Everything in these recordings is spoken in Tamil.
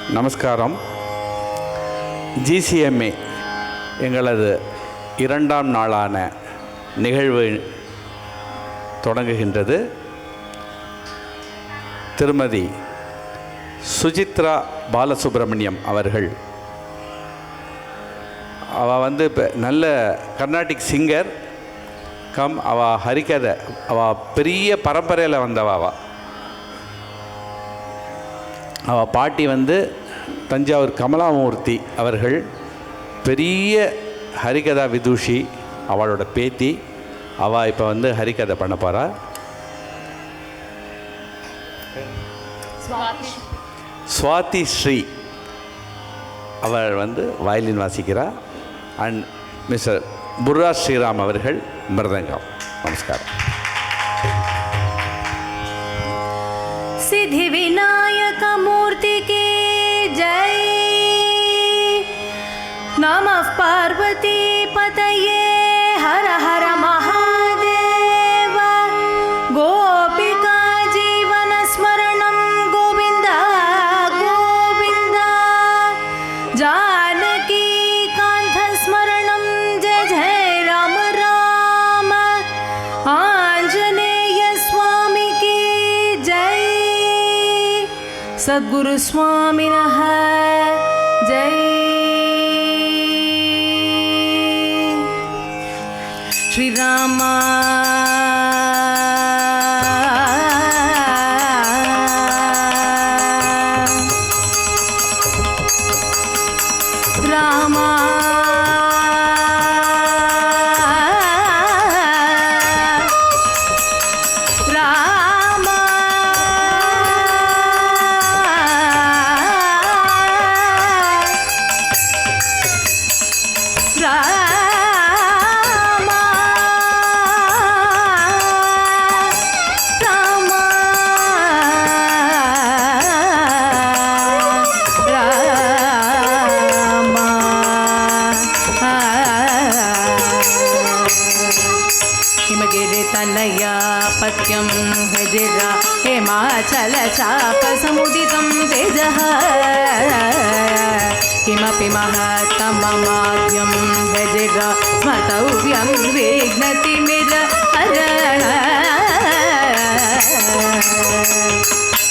நமஸ்காரம். GCMA எங்களது 2ஆம் நாளான நிகழ்வு தொடங்குகின்றது. திருமதி சுஜித்ரா பாலசுப்ரமணியம் அவர்கள், அவள் இப்போ நல்ல கர்நாடிக் சிங்கர் கம், அவள் ஹரிகதை, அவள் பெரிய பரம்பரையில் வந்தவா. அவள் பாட்டி தஞ்சாவூர் கமலாமூர்த்தி அவர்கள், பெரிய ஹரிகதா விதூஷி. அவளோட பேத்தி அவள் இப்போ ஹரிகதை பண்ண போகிறா. ஸ்வாதி ஸ்ரீ அவள் violin வாசிக்கிறார். And mister Burra Sriram அவர்கள் மிருதங்கம். நமஸ்காரம். सिद्धि विनायक मूर्ति की जय. नमः पार्वती पतये हर हर महादेव. गोपिका जीवन स्मरणं गोविंद गोविंद. जानकी कांत स्मरणं जय जय राम राम. आंजनेय स्वामी की जय. सद्गुरु स्वामिनः जय. श्री राम राम पत्यं हजिरा हिमाचल चाप समुदितं तेजः. किमपि महत्तममाद्यं हजिरा स्मर्तव्यं विघ्नतिमिरहरण.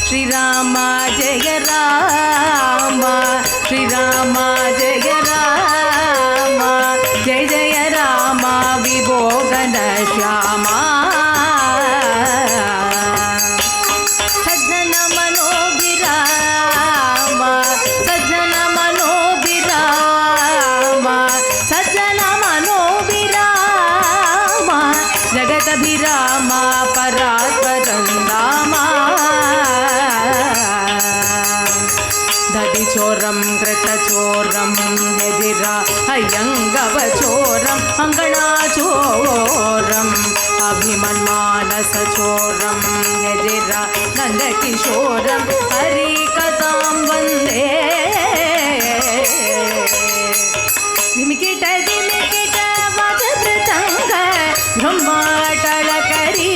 श्रीराम जय राम, श्रीराम जय राम, जय जय राम विभो घनश्यामा. जगदभिराम परात्परन्दामा. दधिचोरं कृतचोरं यजिरा अय्यङ्गवचोरम् अङ्गणाचोरम् अभिमन्मानसचोरं यजिरा नन्दकिशोरं हरिकथां वन्दे. धिमिकिट धिमिकिट वज्रतङ्ग ब्रह्माटलकरी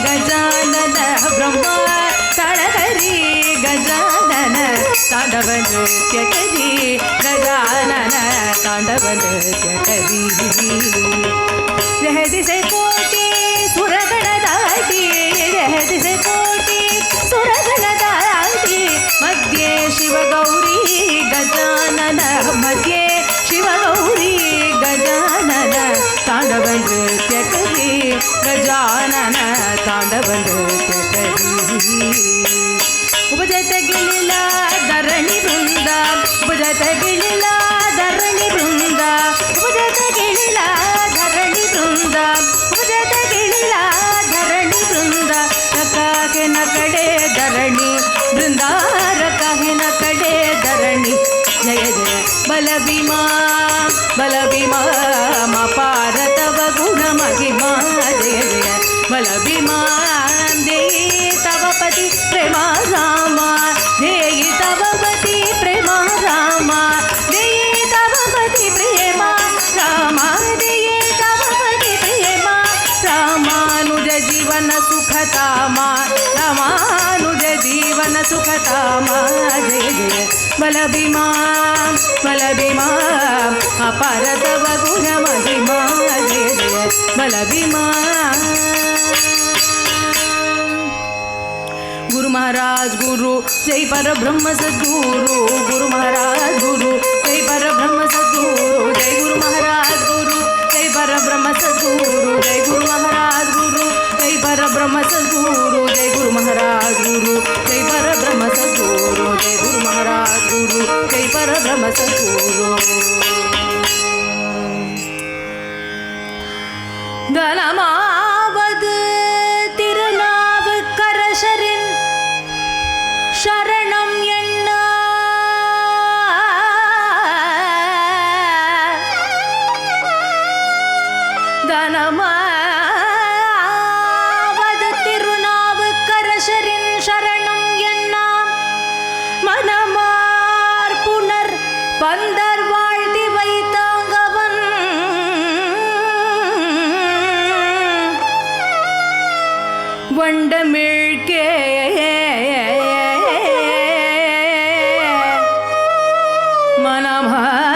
गजानन. ब्रह्माटलकरी गजानन. तांडव नृत्य करी गजानन. तांडव नृत्य करी. रहदिसे कोटि सुरगण दाटी, रहदिसे कोटि सुरगण दाटी. मध्ये शिवगौरी गजानन, मध्ये शिवगौरी गजानन. तांडव नृत्य करी गजानन. तांडव नृत्य करी. उपजत गिलिला धरणी वृंद, उपजत गिलिला धरणी वृंद, उपजत गिलिला धरणी वृंद, उपजत गिलिला धरणी वृंद. रकाके नकड़े धरणी वृंद, रकाके नकड़े धरणी. जय जय बलभीमा बलभीमा अपार तव गुण महिमा. जय जय बलभीमा देहि तव पति प्रेमा राम. देहि तव पति प्रेमा राम. देहि तव पति प्रेमा राम. देहि तव पति प्रेमा रामानुज जीवन सुखतामा. रामानुज जीवन सुखतामा. जय जय बलभीमा बलभीमा अपार तव गुण महिमा जय जय बलभीमा। गुरु महाराज गुरु जय पर ब्रह्म सद्गुरु गुरु महाराज गुरु जय पर ब्रह्म सद्गुरु जय गुरु महाराज गुरु जय पर ब्रह्म सद्गुरु जय गुरु महाराज गुरु जय पर ब्रह्म सद्गुरु जय गुरु महाराज गुरु जय पर ब्रह्म सद्गुरु जय गुरु महाराज गुरु जय पर ब्रह्म सद्गुरु। दलमावद திருநாவுக்கரசரின் शरणं எண்ண தனமாவது திருநாவுக்கரசரின் शरणं எண்ண மனமார் புனர் பந்தர் வாழ்த்தி வைத்தாங்கவன் வண்டமிழ்கே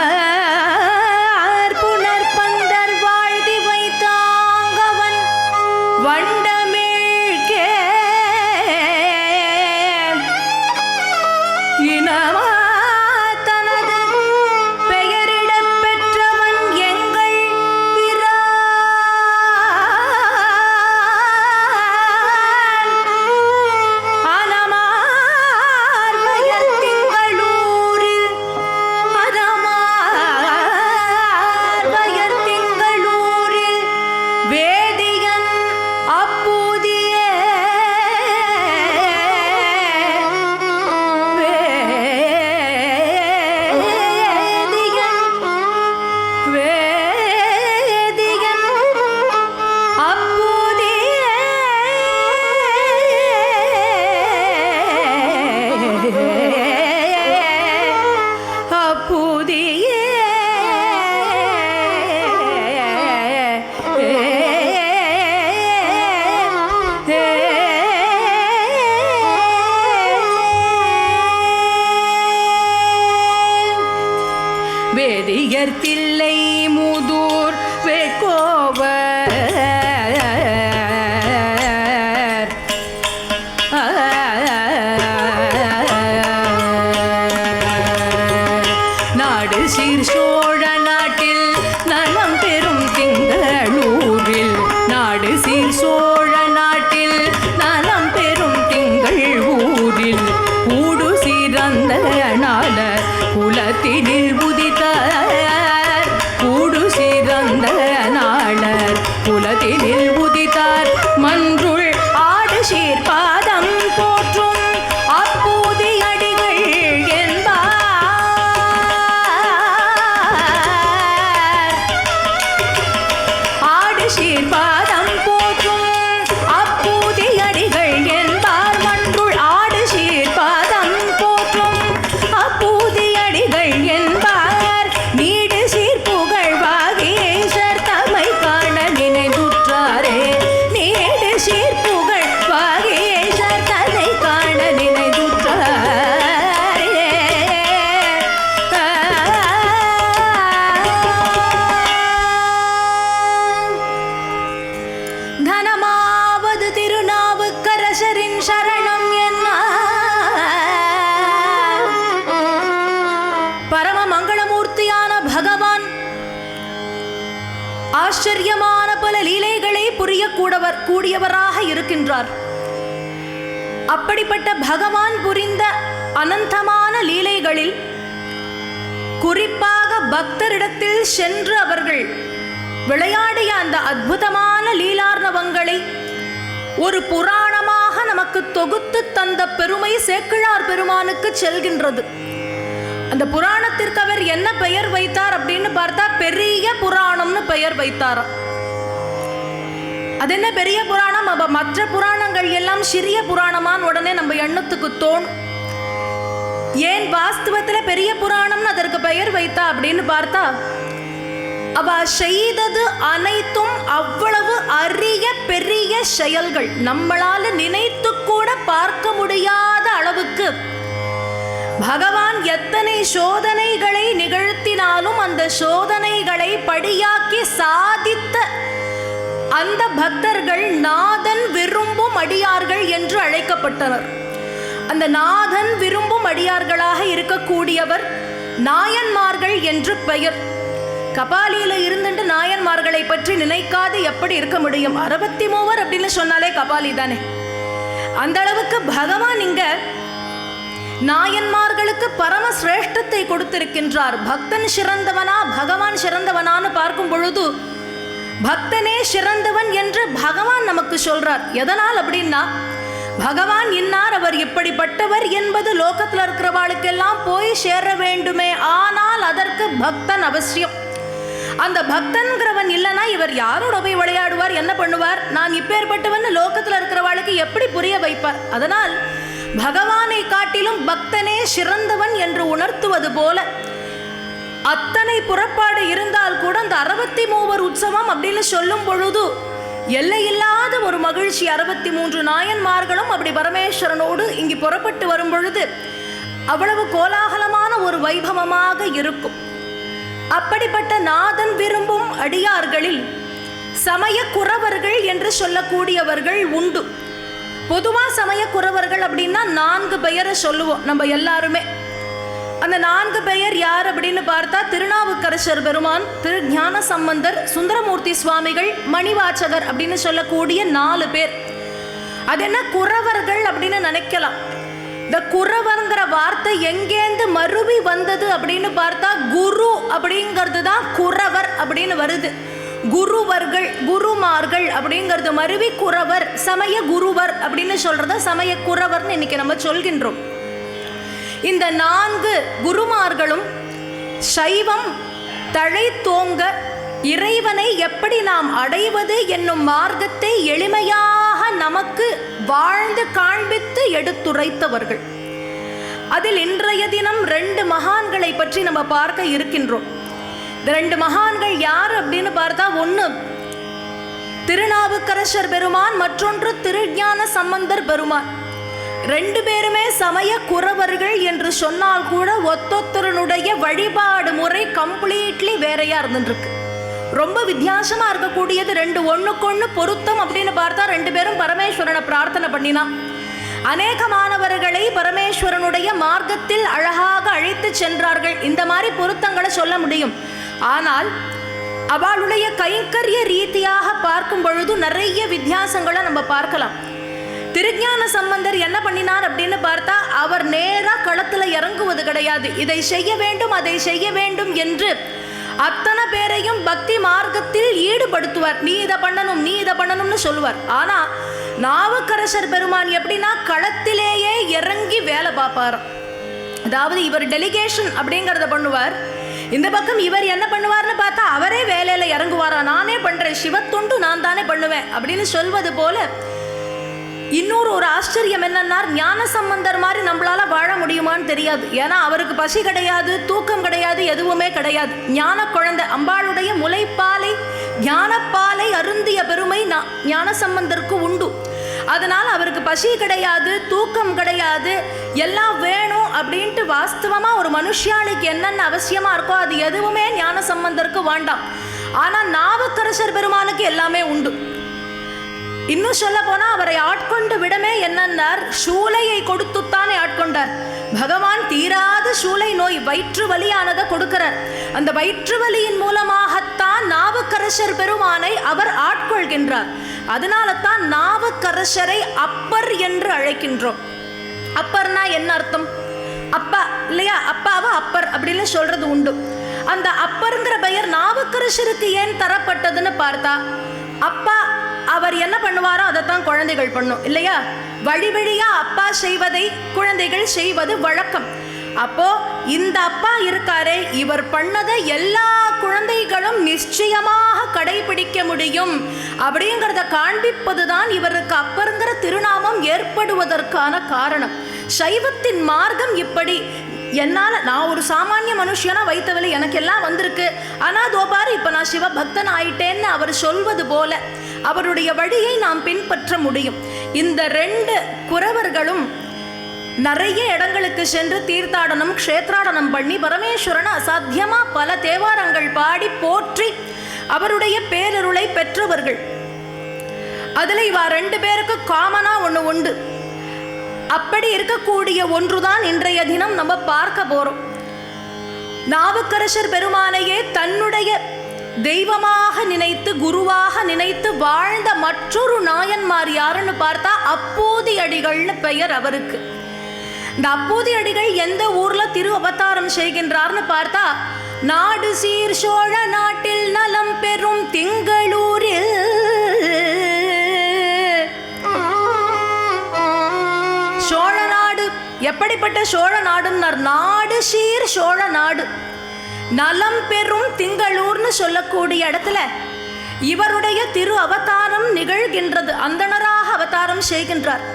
மனமார் புனர் பந்தர் வாழ்த்தி வைத்தாங்கவன் வண்டமிழ்கே இனமா தனது பெயரிடப் பெற்றவன் எங்கள் வேதியர் தில்லை மூதூர் வேட்கோவர் நாடு சீர் சோழ நாட்டில் நலம் பெறும் திங்களூரில் நாடு சீர் சோழ நாட்டில் நலம் பெறும் திங்கள் ஊரில் ஊடு சீரந்த நாள குலத்தினில் உதித்தார் கூடு சிறந்த நாளர் குலத்தினில் உதித்தார் மன்றுள் ஆடு சீர்பாதம் போற்றும் அப்பூதி அடிகள் என்பார் ஆடு சீர்பாதம் போற்றும் அப்பூதி அடிகள் என்பார் மன்றுள் ஆடு சீர்பாதம் போற்றும் அப்பூதி அடிகள் என்பார் நீடு சீர்புகழ் வாகீசர் தமை காண நினைந்துற்றாரே நீடு சீர்புகழ் வாகீசர் தமை காண நினைந்துற்றாரே தனமாவது திருநாவுக்கரசரின் சரணம் என்ன பரம மங்களமூர்த்தியான பகவான் ஆச்சரியமான பல லீலைகளை புரியக்கூடியவராக இருக்கின்றார். அப்படிப்பட்ட பகவான் புரிந்த அனந்தமான லீலைகளில் குறிப்பாக பக்தரிடத்தில் சென்று அவர்கள் விளையாடிய அந்த அற்புதமான லீலார்ணவங்களை ஒரு புராணமாக நமக்கு தொகுத்து தந்த பெருமை சேக்கிழார் பெருமானுக்கு செல்கின்றது. அந்த புராணத்திற்கு அவர் என்ன பெயர் வைத்தார் அப்படின்னு பார்த்தா பெரிய புராணம்னு பெயர் வைத்தார். அது என்ன பெரிய புராணம்? மற்ற புராணங்கள் எல்லாம் சிறிய புராணமான் உடனே நம்ம எண்ணத்துக்கு தோணும். ஏன் வாஸ்தவத்தில் பெரிய புராணம்னு அதற்கு பெயர் வைத்தா அப்படின்னு பார்த்தா அவ செய்தது அனைத்தும் அவ்வளவு அரிய பெரிய செயல்கள், நம்மளால நினைத்து கூட பார்க்க முடியாத அளவுக்கு பகவான் எத்தனை சோதனைகளை நிகழ்த்தினாலும் அந்த சோதனைகளை படியாக்கி சாதித்த அந்த பக்தர்கள் நாதன் விரும்பும் அடியார்கள் என்று அழைக்கப்பட்டனர். அந்த நாதன் விரும்பும் அடியார்களாக இருக்கக்கூடியவர் நாயன்மார்கள் என்று பெயர். கபாலியில இருந்துட்டு நாயன்மார்களை பற்றி நினைக்காது எப்படி இருக்க முடியும்? 63 அப்படின்னு சொன்னாலே கபாலி தானே. அந்த அளவுக்கு பகவான் இங்க நாயன்மார்களுக்கு பரம சிரேஷ்டத்தை கொடுத்திருக்கின்றார். பக்தன் சிறந்தவனா பகவான் சிறந்தவனான்னு பார்க்கும் பொழுது பக்தனே சிறந்தவன் என்று பகவான் நமக்கு சொல்றார். எதனால் அப்படின்னா, பகவான் இன்னார், அவர் இப்படிப்பட்டவர் என்பது லோகத்தில் இருக்கிறவாளுக்கெல்லாம் போய் சேர வேண்டுமே. ஆனால் அதற்கு பக்தன் அவசியம். அந்த பக்தன்கிறவன் இல்லைன்னா இவர் யாரோட போய் விளையாடுவார், என்ன பண்ணுவார்? நான் இப்பேற்பட்டவன் லோகத்தில் இருக்கிறவாளுக்கு எப்படி புரிய வைப்பார்? அதனால் பகவானை காட்டிலும் பக்தனே சிறந்தவன் என்று உணர்த்துவது போல அத்தனை புறப்பாடு இருந்தால் கூட அந்த 63 உற்சவம் அப்படின்னு சொல்லும் பொழுது எல்லையில்லாத ஒரு மகிழ்ச்சி. 63 நாயன்மார்களும் அப்படி பரமேஸ்வரனோடு இங்கு புறப்பட்டு வரும் பொழுது அவ்வளவு கோலாகலமான ஒரு வைபவமாக இருக்கும். அப்படிப்பட்ட நாதன் விரும்பும் அடியார்களில் சமய குறவர்கள் என்று சொல்லக்கூடியவர்கள் உண்டு. பொதுவா சமய குறவர்கள் அப்படின்னா 4 பெயரை சொல்லுவோம் நம்ம எல்லாருமே. அந்த 4 பெயர் யார் அப்படின்னு பார்த்தா, திருநாவுக்கரசர் பெருமான், திரு ஞான சம்பந்தர், சுந்தரமூர்த்தி சுவாமிகள், மணிவாச்சகர் அப்படின்னு சொல்லக்கூடிய 4 பேர். அது என்ன குறவர்கள் அப்படின்னு நினைக்கலாம். இந்த குறவர்ங்கிற வார்த்தை எங்கேந்து மருவி வந்தது அப்படின்னு பார்த்தா, குரு அப்படிங்கிறது தான் குறவர் அப்படின்னு வருது. குருவர்கள், குருமார்கள் அப்படிங்கிறது மருவி குறவர், சமய குருவர் அப்படின்னு சொல்றத சமய குறவர்னு இன்னைக்கு நம்ம சொல்கின்றோம். இந்த 4 குருமார்களும் சைவம் தழைத்தோங்க இறைவனை எப்படி நாம் அடைவது என்னும் மார்க்கத்தை எளிமையாக நமக்கு வாழ்ந்து காண்பித்து எடுத்துரைத்தவர்கள். அதில் இன்றைய தினம் 2 மகான்களை பற்றி நம்ம பார்க்க இருக்கின்றோம். இந்த 2 மகான்கள் யார் அப்படின்னு பார்த்தா, ஒன்று திருநாவுக்கரசர் பெருமான், மற்றொன்று திருஞான சம்பந்தர் பெருமான். 2 பேருமே சமய குறவர்கள் என்று சொன்னால் கூட ஒத்தொத்தருடைய வழிபாடு முறை கம்ப்ளீட்லி வேறையா இருந்துருக்கு. ரொம்ப வித்தியாசமா இருக்கக்கூடியது 2 ஒண்ணுக்கொண்ணு பொருத்தம் அப்படின்னு பார்த்தா 2 பேரும் பரமேஸ்வரனை பிரார்த்தனை பண்ணினா அநேகமானவர்களை பரமேஸ்வரனுடைய மார்க்கத்தில் அழகாக அழைத்து சென்றார்கள். இந்த மாதிரி பொருத்தங்களை சொல்ல முடியும். ஆனால் அவளுடைய கைங்கரிய ரீதியாக பார்க்கும் பொழுது நிறைய வித்தியாசங்களை நம்ம பார்க்கலாம். திருஞான சம்பந்தர் என்ன பண்ணினார் அப்படின்னு பார்த்தா, அவர் நேரா களத்துல இறங்குவது கிடையாது. இதை செய்ய வேண்டும் அதை செய்ய வேண்டும் என்று அத்தனை பேரையும் பக்தி மார்க்கத்தில் ஈடுபடுத்துவார். நீ இதை பண்ணணும் நீ இதை பண்ணணும்னு சொல்லுவார். ஆனா நாவுக்கரசர் பெருமான் எப்படின்னா களத்திலேயே இறங்கி வேலை பார்ப்பார். அதாவது இவர் டெலிகேஷன் அப்படிங்கிறத பண்ணுவார். இந்த பக்கம் இவர் என்ன பண்ணுவார்னு பார்த்தா அவரே வேலையில இறங்குவாரா. நானே பண்றேன், சிவத்தொண்டு நான் தானே பண்ணுவேன் அப்படின்னு சொல்வது போல. இன்னொரு ஒரு ஆச்சரியம் என்னன்னா, ஞான சம்பந்தர் மாதிரி நம்மளால வாழ முடியுமான்னு தெரியாது. ஏன்னா அவருக்கு பசி கிடையாது, தூக்கம் கிடையாது, எதுவுமே கிடையாது. ஞான குழந்தை அம்பாளுடைய முலைப்பாலை ஞானப்பாலை அருந்திய பெருமை ஞான சம்பந்தருக்கு உண்டு. அதனால அவருக்கு பசி கிடையாது, தூக்கம் கிடையாது, எல்லாம் வேணும் அப்படின்ட்டு வாஸ்தவமா ஒரு மனுஷியாளுக்கு என்னென்ன அவசியமா இருக்கோ அது எதுவுமே ஞான சம்பந்தருக்கு வேண்டாம். ஆனா நாவுக்கரசர் பெருமானுக்கு எல்லாமே உண்டு. இன்னும் சொல்ல போனா அவரை ஆட்கொண்டு விடமே என்னன்னார், சூளையை கொடுத்துத்தானே ஆட்கொண்டார். பகவான் தீராத சூளை நோய் வயிற்று வலியானதை கொடுக்கிறார். அந்த வயிற்று வலியின் மூலமாகத்தான் நாவுக்கரசர் பெருமானை அவர் ஆட்கொள்கின்றார். அதனால தான் நாவுக்கரசரை அப்பர் என்று அழைக்கின்றோம். அப்பர்னா என்ன அர்த்தம்? அப்பா இல்லையா, அப்பாவை அப்பர் அப்படின்னு சொல்றது உண்டு. அந்த அப்பருங்கிற பெயர் நாவுக்கரசருக்கு ஏன் தரப்பட்டதுன்னு பார்த்தா, அப்பா அவர் என்ன பண்ணுவாரோ அதைத்தான் குழந்தைகள் பண்ணும் இல்லையா. வழி வழியா அப்பா செய்வதை குழந்தைகள் செய்வது வழக்கம். அப்போ இந்த அப்பா இருக்காரே, இவர் பண்ணதை எல்லா குழந்தைகளும் நிச்சயமாக கடைபிடிக்க முடியும் அப்படிங்கிறத காண்பிப்பதுதான் இவருக்கு அப்பருங்கிற திருநாமம் ஏற்படுவதற்கான காரணம். சைவத்தின் மார்க்கம் இப்படி. என்னால் நான் ஒரு சாமானிய மனுஷனா வைத்தவளை எனக்கு எல்லாம் வந்திருக்கு, ஆனால் தோபாரு இப்போ நான் சிவபக்தன் ஆயிட்டேன்னு அவர் சொல்வது போல அவருடைய வழியை நாம் பின்பற்ற முடியும். இந்த 2 குறவர்களும் நிறைய இடங்களுக்கு சென்று தீர்த்தாடனம் க்ஷேத்ராடனம் பண்ணி பரமேஸ்வரனை அசாத்தியமா பல தேவாரங்கள் பாடி போற்றி அவருடைய பேரருளை பெற்றவர்கள். அதுல இவா 2 பேருக்கு காமனா ஒண்ணு உண்டு. அப்படி இருக்கக்கூடிய ஒன்றுதான் இன்றைய தினம் நம்ம பார்க்க போறோம். நாவுக்கரசர் பெருமானையே தன்னுடைய தெய்வமாக நினைத்து குருவாக நினைத்து வாழ்ந்த மற்றொரு நாயன்மார் யாருன்னு பார்த்தா அப்போதி அடிகள்னு பெயர் அவருக்கு. இந்த அப்போதி அடிகள் எந்த ஊர்ல திரு அவதாரம் செய்கின்றார்னு பார்த்தா நாடு சீர் சோழ நாட்டில் நலம் பெறும் திங்களூரில் சோழ நாடு. எப்படிப்பட்ட சோழ நாடுன்னார்? நாடு சீர் சோழ நாடு, நலம் பெறும் திங்களூர்னு சொல்லக்கூடிய இடத்துல இவருடைய திரு அவதாரம் நிகழ்கின்றது. அந்தணராக அவதாரம் செய்கின்றார்.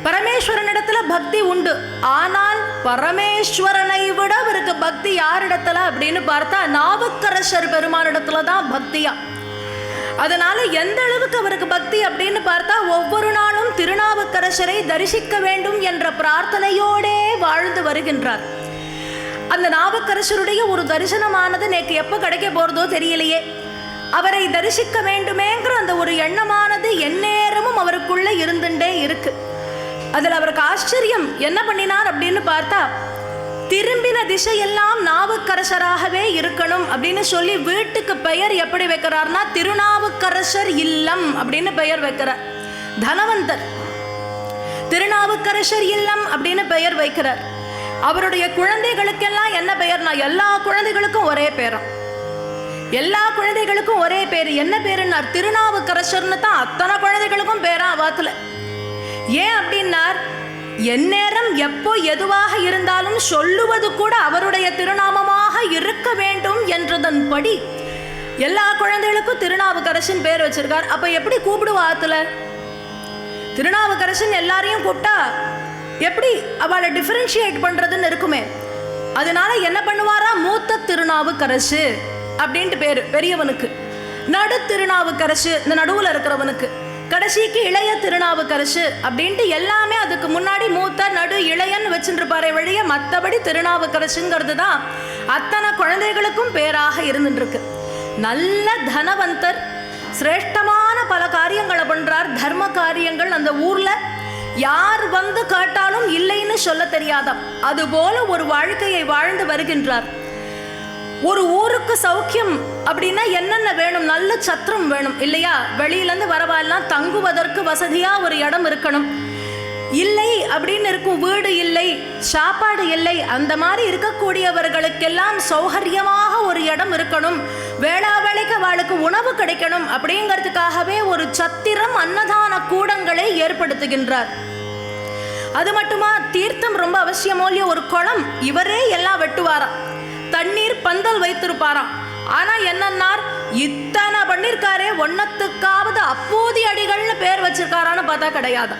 பரமேஸ்வரனிடத்துல பக்தி உண்டு. ஆனால் பரமேஸ்வரனை விட அவருக்கு பக்தி யாரிடத்துல அப்படின்னு பார்த்தா நாவுக்கரசர் பெருமானிடத்துல தான் பக்தியா. அதனால எந்த அளவுக்கு அவருக்கு பக்தி அப்படின்னு பார்த்தா ஒவ்வொரு நாளும் திருநாவுக்கரசரை தரிசிக்க வேண்டும் என்ற பிரார்த்தனையோடே வாழ்ந்து வருகின்றார். அந்த நாவுக்கரசருடைய ஒரு தரிசனமானது நேக்கு எப்போ கிடைக்க போறதோ தெரியலையே. அவரை தரிசிக்க வேண்டுமேங்கிற அந்த ஒரு எண்ணமானது எந்நேரமும் அவருக்குள்ள இருந்துட்டே இருக்கு. அதில் அவருக்கு ஆச்சரியம் என்ன பண்ணினார் அப்படின்னு பார்த்தா திரும்பின திசையெல்லாம் நாவுக்கரசராகவே இருக்கணும் அப்படின்னு சொல்லி வீட்டுக்கு பெயர் எப்படி வைக்கிறார்னா திருநாவுக்கரசர் இல்லம் அப்படின்னு பெயர் வைக்கிறார். தனவந்தர் திருநாவுக்கரசர் இல்லம் அப்படின்னு பெயர் வைக்கிறார். அவருடைய குழந்தைகளுக்கெல்லாம் என்ன பெயர்னா எல்லா குழந்தைகளுக்கும் ஒரே பேரம். எல்லா குழந்தைகளுக்கும் ஒரே பேர். என்ன பேருன்னார்? திருநாவுக்கரசர்னு தான் அத்தனை குழந்தைகளுக்கும் பேரா அவாத்துல. ஏன் அப்படின்னார், எந்நேரம் எப்போ எதுவாக இருந்தாலும் சொல்லுவது கூட அவருடைய திருநாமமாக இருக்க வேண்டும் என்றதன்படி எல்லா குழந்தைகளுக்கும் திருநாவுக்கரசன் பேர் வச்சிருக்கார். அப்ப எப்படி கூப்பிடுவாத்துல? திருநாவுக்கரசன் எல்லாரையும் கூப்பிட்டா எப்படி அவளை டிஃபரன்ஷியேட் பண்றதுன்னு இருக்குமே. அதனால என்ன பண்ணுவாரா, மூத்த திருநாவுக்கரசு அப்படின்ட்டு பேரு பெரியவனுக்கு, நடு திருநாவுக்கரசு இந்த நடுவுல இருக்கிறவனுக்கு, கடைசிக்கு இளைய திருநாவுக்கரசு அப்படின்ட்டு எல்லாமே அதுக்கு முன்னாடி மூத்த நடு இளையன்னு வச்சுருப்பாரே வழிய மற்றபடி திருநாவுக்கரசுங்கிறது தான் அத்தனை குழந்தைகளுக்கும் பேராக இருந்துட்டு இருக்கு. நல்ல தனவந்தர், சிரேஷ்டமான பல காரியங்களை பண்றார், தர்ம காரியங்கள். அந்த ஊர்ல யார் வந்து கேட்டாலும் இல்லைன்னு சொல்ல தெரியாதாம். அதுபோல ஒரு வாழ்க்கையை வாழ்ந்து வருகின்றார். ஒரு ஊருக்கு சௌக்கியம் அப்படின்னா என்னென்ன வேணும்? நல்ல சத்திரம் வேணும் இல்லையா? வெளியிலேருந்து வரவாலாம் தங்குவதற்கு வசதியா ஒரு இடம் இருக்கணும். இல்லை அப்படின்னு இருக்கும், வீடு இல்லை, சாப்பாடு இல்லை, அந்த மாதிரி இருக்கக்கூடியவர்களுக்கெல்லாம் சௌகரியமாக ஒரு இடம் இருக்கணும். வேளா வேளைக்கு அவளுக்கு உணவு கிடைக்கணும். அப்படிங்கிறதுக்காகவே ஒரு சத்திரம் அன்னதான கூடங்களை ஏற்படுத்துகின்றார். அது மட்டுமா, தீர்த்தம் ரொம்ப அவசியமோ இல்லையோ, ஒரு குளம் இவரே எல்லாம் வெட்டுவாராம், தண்ணீர் பந்தல் வைத்திருப்பாராம். ஆனா என்னன்னார், இத்தனை பண்ணிருக்காரே, ஒன்னத்துக்காவது அப்போதி அடிகள்னு பேர் வச்சிருக்காரான்னு பார்த்தா கிடையாது.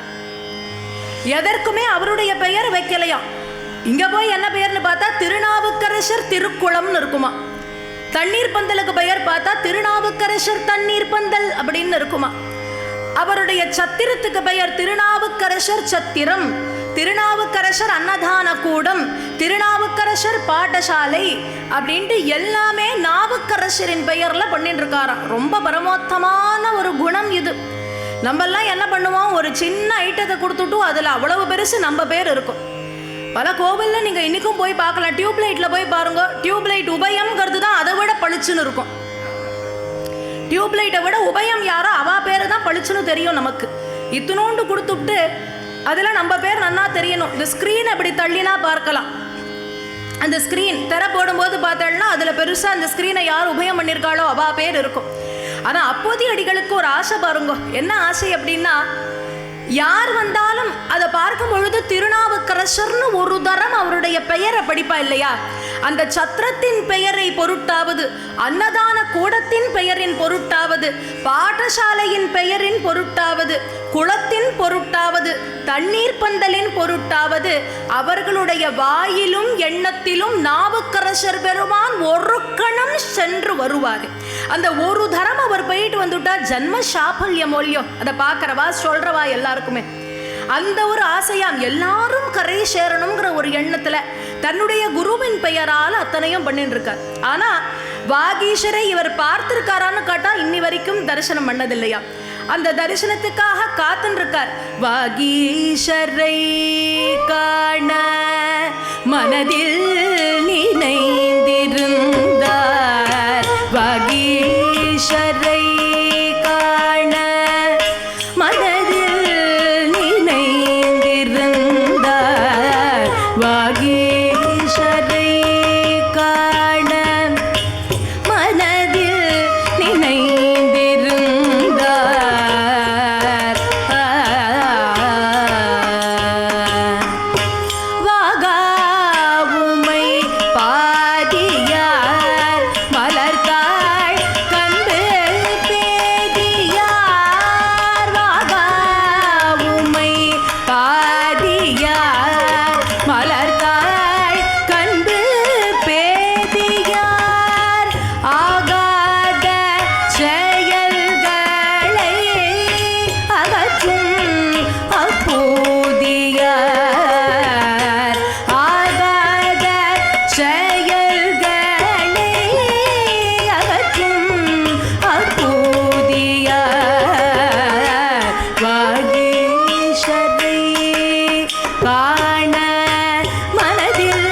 எதற்குமே அவருடைய பெயர் வைக்கலையாம். இங்க போய் என்ன பெயர்னு பார்த்தா திருநாவுக்கரசர் திருக்குளம்னு இருக்குமா. தண்ணீர் பந்தலுக்கு பெயர் பார்த்தா திருநாவுக்கரசர் தண்ணீர் பந்தல் அப்படின்னு இருக்குமா. அவருடைய சத்திரத்துக்கு பெயர் திருநாவுக்கரசர் சத்திரம், திருநாவுக்கரசர் அன்னதான கூடம், திருநாவுக்கரசர் பாடசாலை அப்படின்ட்டு எல்லாமே நாவுக்கரசரின் பெயர்ல பண்ணிட்டு இருக்காராம். ரொம்ப பரமோத்தமான ஒரு குணம் இது. நம்மெல்லாம் என்ன பண்ணுவோம், ஒரு சின்ன ஐட்டத்தை கொடுத்துட்டும் அதில் அவ்வளவு பெருசு நம்ம பேர் இருக்கும். பல கோவிலில் நீங்கள் இன்றைக்கும் போய் பார்க்கலாம், டியூப்லைட்டில் போய் பாருங்க, டியூப்லைட் உபயம்ங்கிறது தான் அதை விட பளிச்சுன்னு இருக்கும். டியூப்லைட்டை விட உபயம் யாரோ அவா பேர் தான் பளிச்சுன்னு தெரியும் நமக்கு. இத்தினோண்டு கொடுத்துட்டு அதில் நம்ம பேர் நன்னா தெரியணும். இந்த ஸ்க்ரீன் அப்படி தள்ளினா பார்க்கலாம். அந்த ஸ்க்ரீன் திரை போடும்போது பார்த்தோம்னா அதில் பெருசாக அந்த ஸ்க்ரீனை யார் உபயம் பண்ணியிருக்காளோ அவா பேர் இருக்கும். ஆனால் அப்போதைய அடிகளுக்கு ஒரு ஆசை பாருங்க. என்ன ஆசை அப்படின்னா, யார் வந்தாலும் அதை பார்க்கும் பொழுது திருநாவுக்கரசர்னு ஒரு தரம் அவருடைய பெயரை படிப்பா இல்லையா, அந்த சத்திரத்தின் பெயரை பொருட்டாவது, அன்னதான கூடத்தின் பெயரின் பொருட்டாவது, பாடசாலையின் பெயரின் பொருட்டாவது, குளத்தின் பொருட்டாவது, தண்ணீர் பந்தலின் பொருட்டாவது அவர்களுடைய வாயிலும் எண்ணத்திலும் நாவுக்கரசர் பெருமான் ஒரு கணம் சென்று வருவார். அந்த ஒரு தரம் அவர் போயிட்டு வந்துட்டா ஜன்ம சாபல்யம் ஒல்லியோ, அதை பார்க்கறவா சொல்றவா எல்லாருக்குமே. அந்த ஒரு ஆசையாம் எல்லாரும் கரை சேரணுங்கிற ஒரு எண்ணத்துல தன்னுடைய குருவின் பெயரால் அத்தனையும் பண்ணிட்டு இருக்கார். ஆனா வாகீஷரை இவர் பார்த்திருக்காரான்னு கேட்டா இன்னி வரைக்கும் தரிசனம் பண்ணதில்லையா. அந்த தரிசனத்துக்காக காத்துன்னு இருக்கார். வாகீஷரை காண மனதில் நினைந்திருந்தார். வாகீஷரை காண மனதில் நினைந்திருந்தார். வாகீஷரை காண மனதில் நினைந்திருந்தார். வாகாவுமை பாதியார் மலர்த்தாள் கண்டு பேதியார். வாகாவுமை பாதியார் மலர்த்தாள் கண்டு பேதியார். ஆகாத செயல்களை அகற்றும் அப்பூதியார். ஆகாத செயல்களை அகற்றும் அப்பூதியார். வாகீஷரை காண மனதில்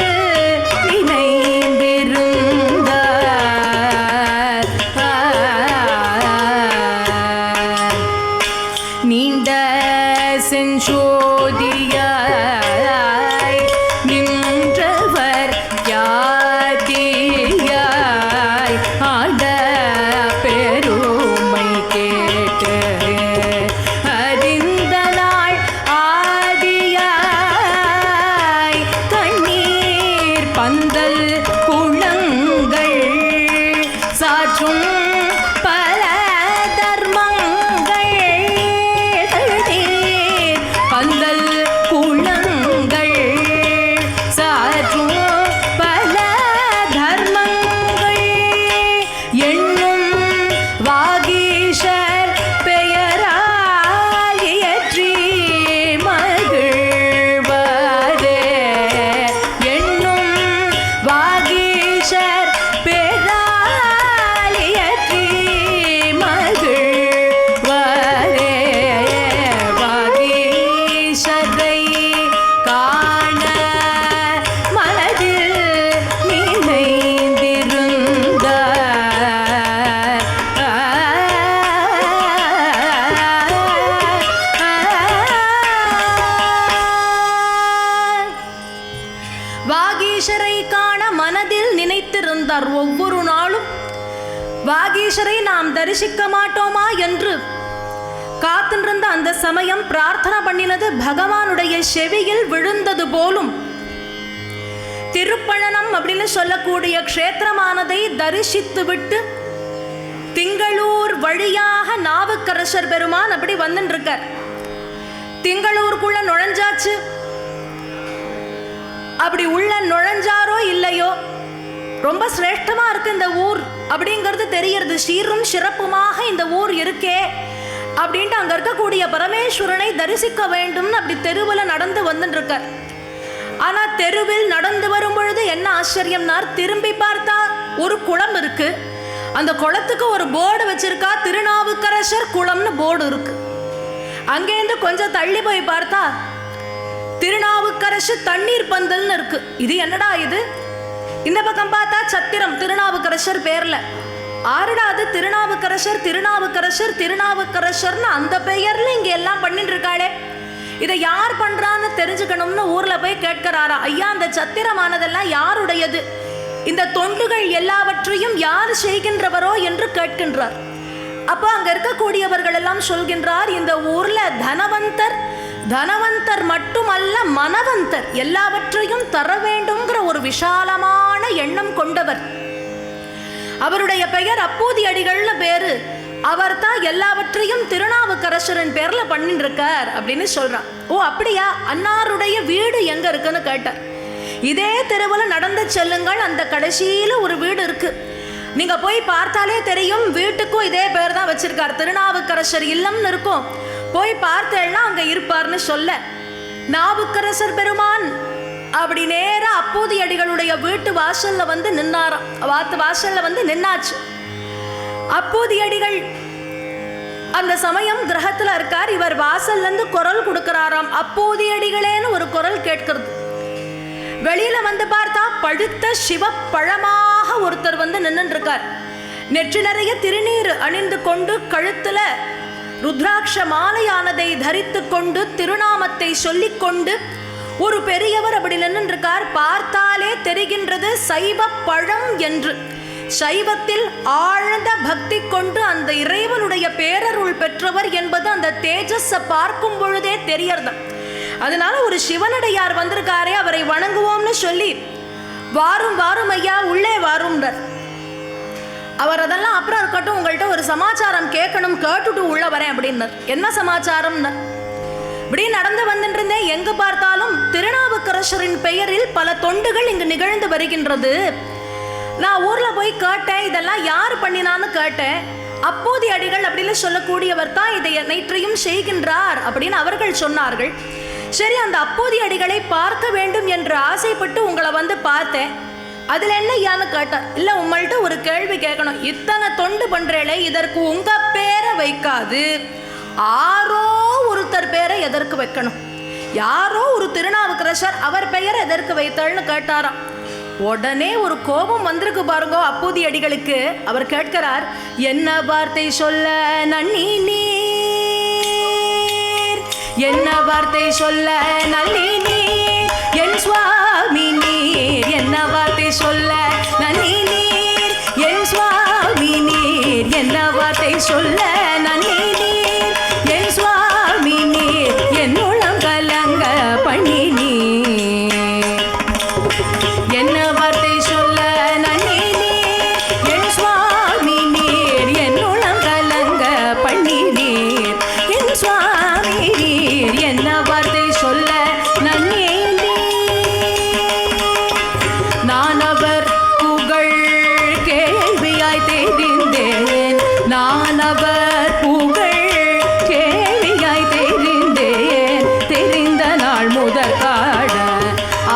நினைந்திருந்தார். நீண்ட செஞ்சோதியாய் நின்றவர் யாதியாய் ஆட பெருமை கேட்டு அறிந்த நாள் ஆதியாய் கண்ணீர் பந்தல் குளங்கள் சாற்றும் பல தர்மங்கள். கண்ணீர் பந்தல் குளங்கள் சாற்றும் பல தர்மங்கள். எண்ணும் வாகீஷர் பெயரால் இயற்றி மகிழ்வாரே. எண்ணும் வாகீஷர் பெயரால் இயற்றி மகிழ்வாரே. வாகீஷரை காண மனதில் நினைந்திருந்தார். வாகீஷரை காண மனதில் நினைத்திருந்தார். ஒவ்வொரு நாளும் வாகீஷரை நாம் தரிசிக்க மாட்டோமா என்று காத்திருந்த அந்த சமயம் பிரார்த்தனை பண்ணினது பகவானுடைய செவியில் விழுந்தது போலும். திருப்பழனம் அப்படின்னு சொல்லக்கூடிய க்ஷேத்திரமானதை தரிசித்து விட்டு திங்களூர் வழியாக நாவுக்கரசர் பெருமான் அப்படி வந்துட்டு இருக்கார். திங்களூருக்குள்ள நுழைஞ்சாச்சு. அப்படி உள்ள நுழைஞ்சாரோ இல்லையோ, ரொம்ப சிரேஷ்டமா இருக்கு இந்த ஊர் அப்படிங்கிறது தெரியறது. சீரும் சிறப்புமாக இந்த ஊர் இருக்கே அப்படின்ட்டு அங்க இருக்கக்கூடிய பரமேஸ்வரனை தரிசிக்க வேண்டும்னு அப்படி தெருவில் நடந்து வந்துட்டு இருக்கார். ஆனா தெருவில் நடந்து வரும் பொழுது என்ன ஆச்சரியம்னார், திரும்பி பார்த்தா ஒரு குளம் இருக்கு. அந்த குளத்துக்கு ஒரு போர்டு வச்சிருக்கா, திருநாவுக்கரசர் குளம்னு போர்டு இருக்கு. அங்கேருந்து கொஞ்சம் தள்ளி போய் பார்த்தா திருநாவுக்கரசு தண்ணீர் பந்தல்னு இருக்கு. இது என்னடா இது? இந்த பக்கம் பார்த்தா சத்திரம் திருநாவுக்கரசர் பேர்ல. ஆறுடா அது திருநாவுக்கரசர் திருநாவுக்கரசர் திருநாவுக்கரசர்னு அந்த பெயர்ல இங்க எல்லாம் பண்ணிட்டு இருக்காளே, இதை யார் பண்றான்னு தெரிஞ்சுக்கணும்னு ஊர்ல போய் கேட்கிறாரா. ஐயா, அந்த சத்திரமானதெல்லாம் யாருடையது? இந்த தொண்டுகள் எல்லாவற்றையும் யார் செய்கின்றவரோ என்று கேட்கின்றார். அப்ப அங்க இருக்கக்கூடியவர்கள் எல்லாம் சொல்கின்றார், இந்த ஊர்ல தனவந்தர் மட்டுமல்ல மனவந்தர், எல்லாவற்றையும் தர வேண்டும்ங்கிற ஒரு விசாலமான எண்ணம் கொண்டவர். அவருடைய பெயர் அப்பூதி அடிகள்னு பேரு. அவர் தான் எல்லாவற்றையும் திருநாவுக்கரசரின் பேர்ல பண்ணிட்டு இருக்கார் அப்படின்னு சொல்றார். ஓ அப்படியா, அன்னாருடைய வீடு எங்க இருக்குன்னு கேட்டார். இதே தெருவில் நடந்து செல்லுங்கள், அந்த கடைசியில ஒரு வீடு இருக்கு, நீங்க போய் பார்த்தாலே தெரியும். வீட்டுக்கும் இதே பேர் தான் வச்சிருக்கார், திருநாவுக்கரசர் இல்லம்னு இருக்கும். போய் பார்த்தேன்னா அங்க இருப்பார்னு சொல்ல நாவுக்கரசர் பெருமான் அப்படி நேரா அப்போதி அடிகளுடைய வீட்டு வாசல்ல வந்து நின்னாராம். வாசல்ல வந்து நின்னாச்சு. அப்போதி அடிகள் அந்த சமயம் கிரகத்துல இருக்கார். இவர் வாசல்ல இருந்து குரல் கொடுக்கிறாராம். அப்போதி அடிகளேன்னு ஒரு குரல் கேட்கிறது. வெளியில வந்து பார்த்தா பழுத்த சிவ பழமாக ஒருத்தர் வந்து நின்று இருக்கார். நெற்றி நிறைய திருநீர் அணிந்து கொண்டு கழுத்துல ருத்ராட்ச மாலையானதை தரித்து கொண்டு திருநாமத்தை சொல்லிக் கொண்டு ஒரு பெரியவர் அப்படி நின்று இருக்கார். பார்த்தாலே தெரிகின்றது சைவ பழம் என்று. சைவத்தில் ஆழ்ந்த பக்தி கொண்டு அந்த இறைவனுடைய பேரருள் பெற்றவர் என்பது அந்த தேஜஸை பார்க்கும் பொழுதே தெரியறது. அதனால ஒரு சிவனடியார் வந்திருக்காரே, அவரை வணங்குவோம்னு சொல்லி வாரும் வாரும் ஐயா உள்ளே வாரும்ன்றார். அவர் அதெல்லாம் அப்புறம் இருக்கட்டும், உங்கள்கிட்ட ஒரு சமாச்சாரம் கேட்கணும், கேட்டுட்டு உள்ள வரேன் அப்படின்னார். என்ன சமாச்சாரம்னா, இப்படி நடந்து வந்துட்டு இருந்தேன், எங்கு பார்த்தாலும் திருநாவுக்கரசரின் பெயரில் பல தொண்டுகள் இங்கு நிகழ்ந்து வருகின்றது. நான் ஊர்ல போய் கேட்டேன், இதெல்லாம் யார் பண்ணினான்னு கேட்டேன். அப்போதி அடிகள் அப்படின்னு சொல்லக்கூடியவர் தான் இதை நேற்றையும் செய்கின்றார் அப்படின்னு அவர்கள் சொன்னார்கள். சரி, அந்த அப்போதி அடிகளை பார்க்க வேண்டும் என்று ஆசைப்பட்டு உங்களை வந்து பார்த்தேன். அதுல என்ன யான்னு கேட்டார். இல்ல, உங்கள்கிட்ட ஒரு கேள்வி கேட்கணும். இத்தனை தொண்டு பண்றேளே, இதற்கு உங்க பேரை வைக்காது ஆரோ ஒருத்தர் பேரை எதற்கு வைக்கணும்? யாரோ ஒரு திருநாவுக்கரசர், அவர் பெயரை எதற்கு வைத்தாள்னு கேட்டாராம். உடனே ஒரு கோபம் வந்திருக்கு பாருங்க அப்போதி அடிகளுக்கு. அவர் கேட்கிறார், என்ன வார்த்தை சொல்ல நன்னி நீர், என்ன வார்த்தை சொல்ல நல்லி நீர், என் சுவாமி நீர், என்ன வார்த்தை சொல்ல நன்னி நீர், என் சுவாமி நீர், என்ன வார்த்தை சொல்ல நன்னி நீர், என் சுவாமி நீர், என் உளம் கலங்க பண்ணி நீர், என்ன வார்த்தை சொல்ல நன்னி நீர், என் சுவாமி நீர், என் உளம் கலங்க பண்ணி நீர், என் சுவாமி நீர், என்ன வார்த்தை சொல்ல நன்னி நீர். நான் அவர் புகழ் கேள்வியாய் தெரிந்தேன், நான் அவர் புகழ் கேள்வியாய் தெரிந்தேன், தெரிந்த நாள் முதற் காண